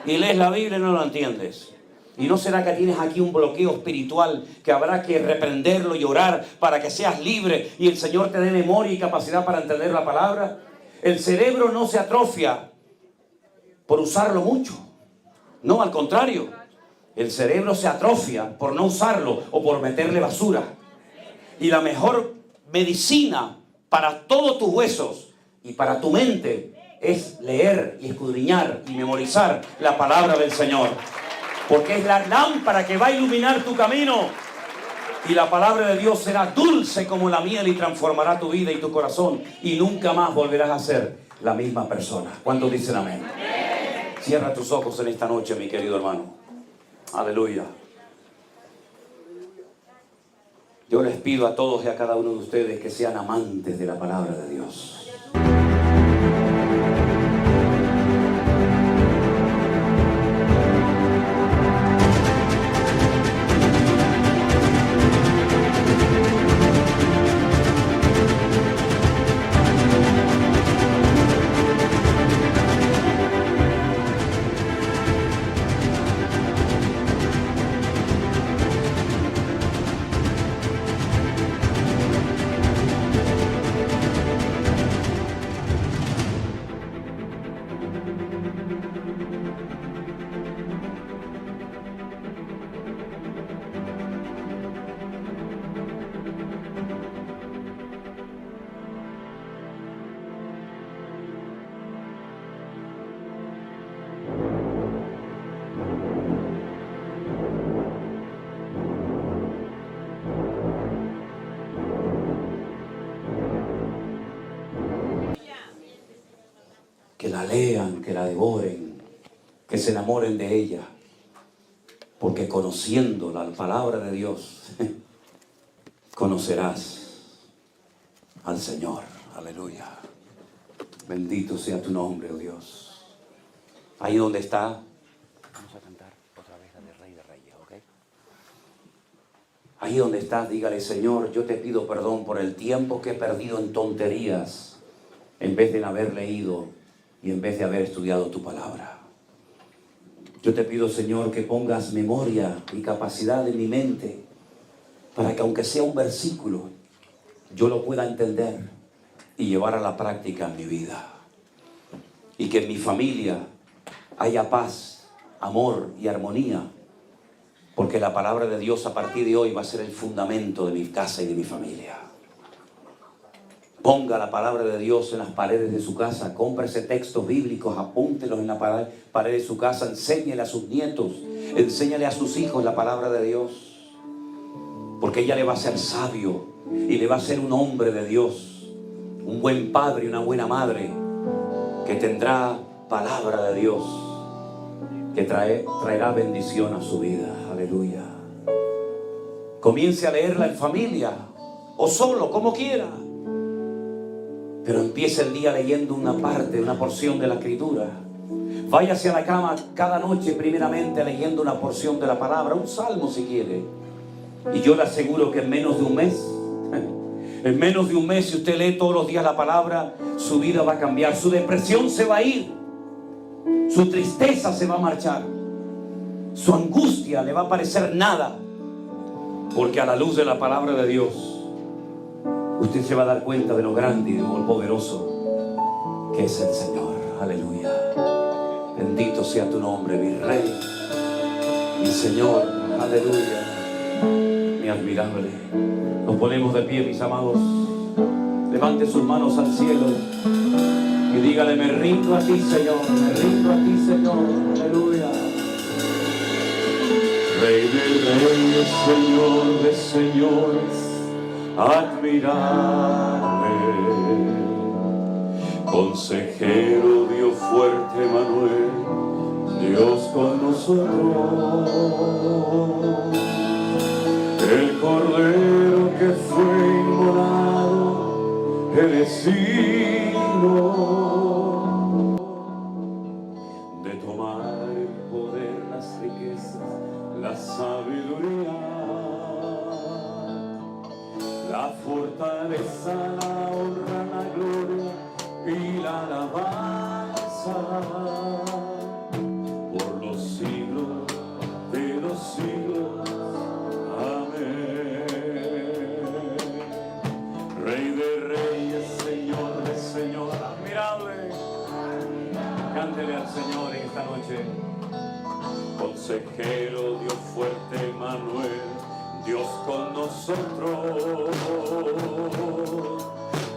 Speaker 1: Y lees la Biblia y no lo entiendes. ¿Y no será que tienes aquí un bloqueo espiritual que habrá que reprenderlo y orar para que seas libre y el Señor te dé memoria y capacidad para entender la palabra? El cerebro no se atrofia por usarlo mucho. No, al contrario. El cerebro se atrofia por no usarlo o por meterle basura. Y la mejor medicina para todos tus huesos y para tu mente es leer y escudriñar y memorizar la palabra del Señor. Porque es la lámpara que va a iluminar tu camino. Y la palabra de Dios será dulce como la miel y transformará tu vida y tu corazón. Y nunca más volverás a ser la misma persona. ¿Cuántos dicen amén? Cierra tus ojos en esta noche, mi querido hermano. Aleluya. Yo les pido a todos y a cada uno de ustedes que sean amantes de la palabra de Dios. Que la lean, que la devoren, que se enamoren de ella. Porque conociendo la palabra de Dios, conocerás al Señor. Aleluya. Bendito sea tu nombre, oh Dios. Ahí donde está, vamos a cantar otra vez la de Rey de Reyes, ¿ok? Ahí donde estás, dígale, Señor, yo te pido perdón por el tiempo que he perdido en tonterías, en vez de haber leído y en vez de haber estudiado tu palabra. Yo te pido, Señor, que pongas memoria y capacidad en mi mente para que aunque sea un versículo, yo lo pueda entender y llevar a la práctica en mi vida. Y que en mi familia haya paz, amor y armonía, porque la palabra de Dios a partir de hoy va a ser el fundamento de mi casa y de mi familia. Ponga la palabra de Dios en las paredes de su casa. Cómprese textos bíblicos, apúntelos en la pared de su casa. Enséñele a sus nietos, enséñale a sus hijos la palabra de Dios. Porque ella le va a ser sabio y le va a ser un hombre de Dios. un buen padre y una buena madre que tendrá palabra de Dios, que traerá bendición a su vida. Aleluya. Comience a leerla en familia o solo, como quiera. Pero empiece el día leyendo una parte, una porción de la Escritura. Váyase a la cama cada noche primeramente leyendo una porción de la palabra, un salmo si quiere. Y yo le aseguro que en menos de un mes, si usted lee todos los días la palabra, su vida va a cambiar, su depresión se va a ir, su tristeza se va a marchar, su angustia le va a parecer nada, porque a la luz de la palabra de Dios, usted se va a dar cuenta de lo grande y de lo poderoso que es el Señor. Aleluya. Bendito sea tu nombre, mi Rey, mi Señor. Aleluya. Mi admirable. Nos ponemos de pie, mis amados. Levante sus manos al cielo y dígale: me rindo a ti, Señor. Me rindo a ti, Señor. Aleluya. Rey de reyes, Señor de señores, admirable, consejero, Dios fuerte, Manuel, Dios con nosotros, el Cordero que fue inmolado, eres digno de tomar el poder, las riquezas, la sabiduría, la fortaleza, la honra, la gloria y la alabanza por los siglos de los siglos. Amén. Rey de reyes, Señor de señores, admirable. Cántele al Señor en esta noche. Consejero, Dios fuerte, Manuel, Dios con nosotros,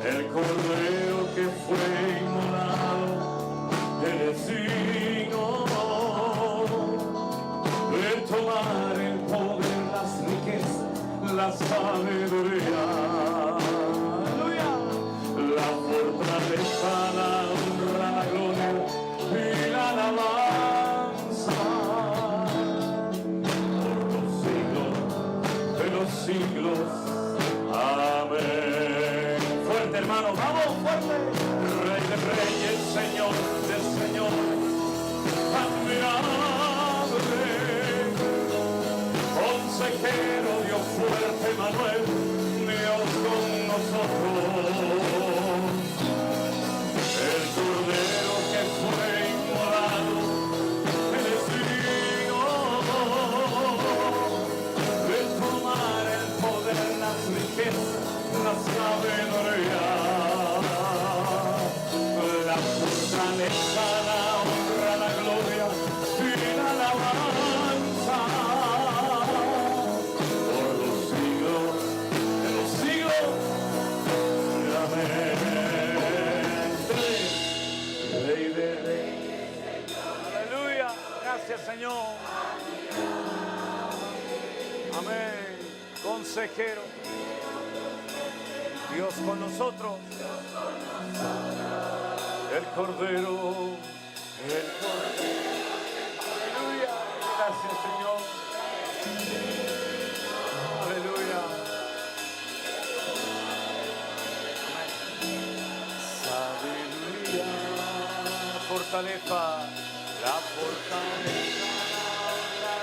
Speaker 1: el Cordero que fue inmolado, eres digno de tomar el poder, las riquezas, la sabiduría, aleluya, la fortaleza, la honra, la gloria y la alabanza por los siglos. Amén. Fuerte, hermano, vamos, fuerte. Rey de reyes, Señor de señores, admirable, consejero, Dios fuerte, Manuel, Dios con nosotros, el Cordero que fue inmolado, eres digno de tomar el poder, las riquezas, la sabiduría, la fortaleza, la honra, la gloria y la alabanza por los siglos de los siglos. Amén. Rey de reyes. Aleluya. Gracias, Señor. Amén. Consejero, Dios con nosotros, el Cordero, aleluya, gracias, Señor, aleluya, sabiduría, fortaleza, la fortaleza,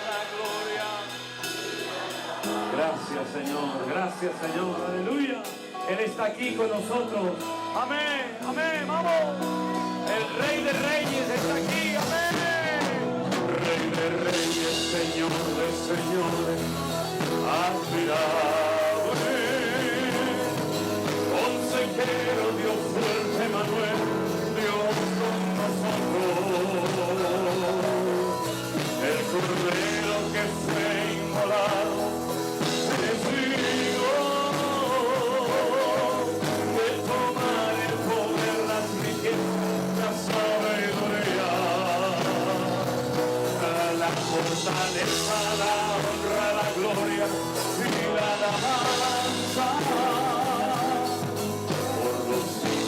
Speaker 1: la gloria. Gracias, Señor, aleluya. Él está aquí con nosotros. Amén, amén, vamos. El Rey de Reyes está aquí, amén. Rey de Reyes, Señor de señores, admirable, consejero, Dios fuerte, Manuel, Dios con nosotros, el Cordero que fue inmolado, eres digno de tomar el poder, las riquezas, la sabiduría, la fortaleza, la honra, la gloria y la alabanza por los siglos.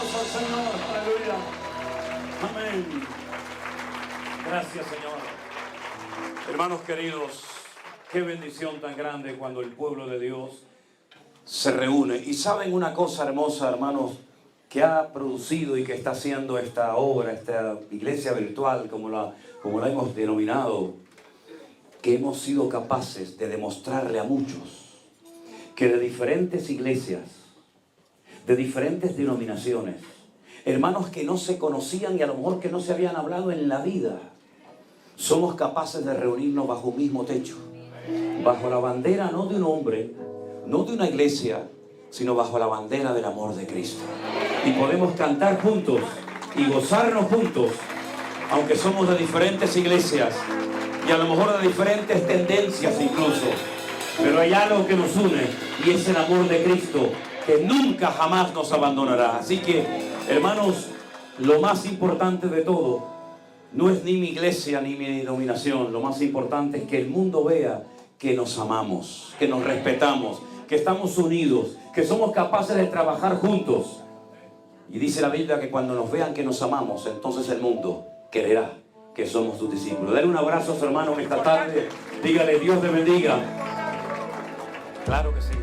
Speaker 1: aplauso al Señor. Aleluya. Amén. Gracias, Señor. Hermanos queridos, qué bendición tan grande cuando el pueblo de Dios se reúne. Y saben una cosa hermosa, hermanos, que ha producido y que está haciendo esta obra, esta iglesia virtual, como la hemos denominado, que hemos sido capaces de demostrarle a muchos que de diferentes iglesias, de diferentes denominaciones, hermanos que no se conocían y a lo mejor que no se habían hablado en la vida, somos capaces de reunirnos bajo un mismo techo, bajo la bandera no de un hombre, no de una iglesia, sino bajo la bandera del amor de Cristo. Y podemos cantar juntos y gozarnos juntos, aunque somos de diferentes iglesias y a lo mejor de diferentes tendencias incluso. Pero hay algo que nos une y es el amor de Cristo, que nunca jamás nos abandonará. Así que, hermanos, lo más importante de todo no es ni mi iglesia ni mi denominación. Lo más importante es que el mundo vea que nos amamos, que nos respetamos, que estamos unidos, que somos capaces de trabajar juntos. Y dice la Biblia que cuando nos vean que nos amamos, entonces el mundo creerá que somos sus discípulos. Dale un abrazo a su hermano esta tarde. Dígale, Dios te bendiga. Claro que sí.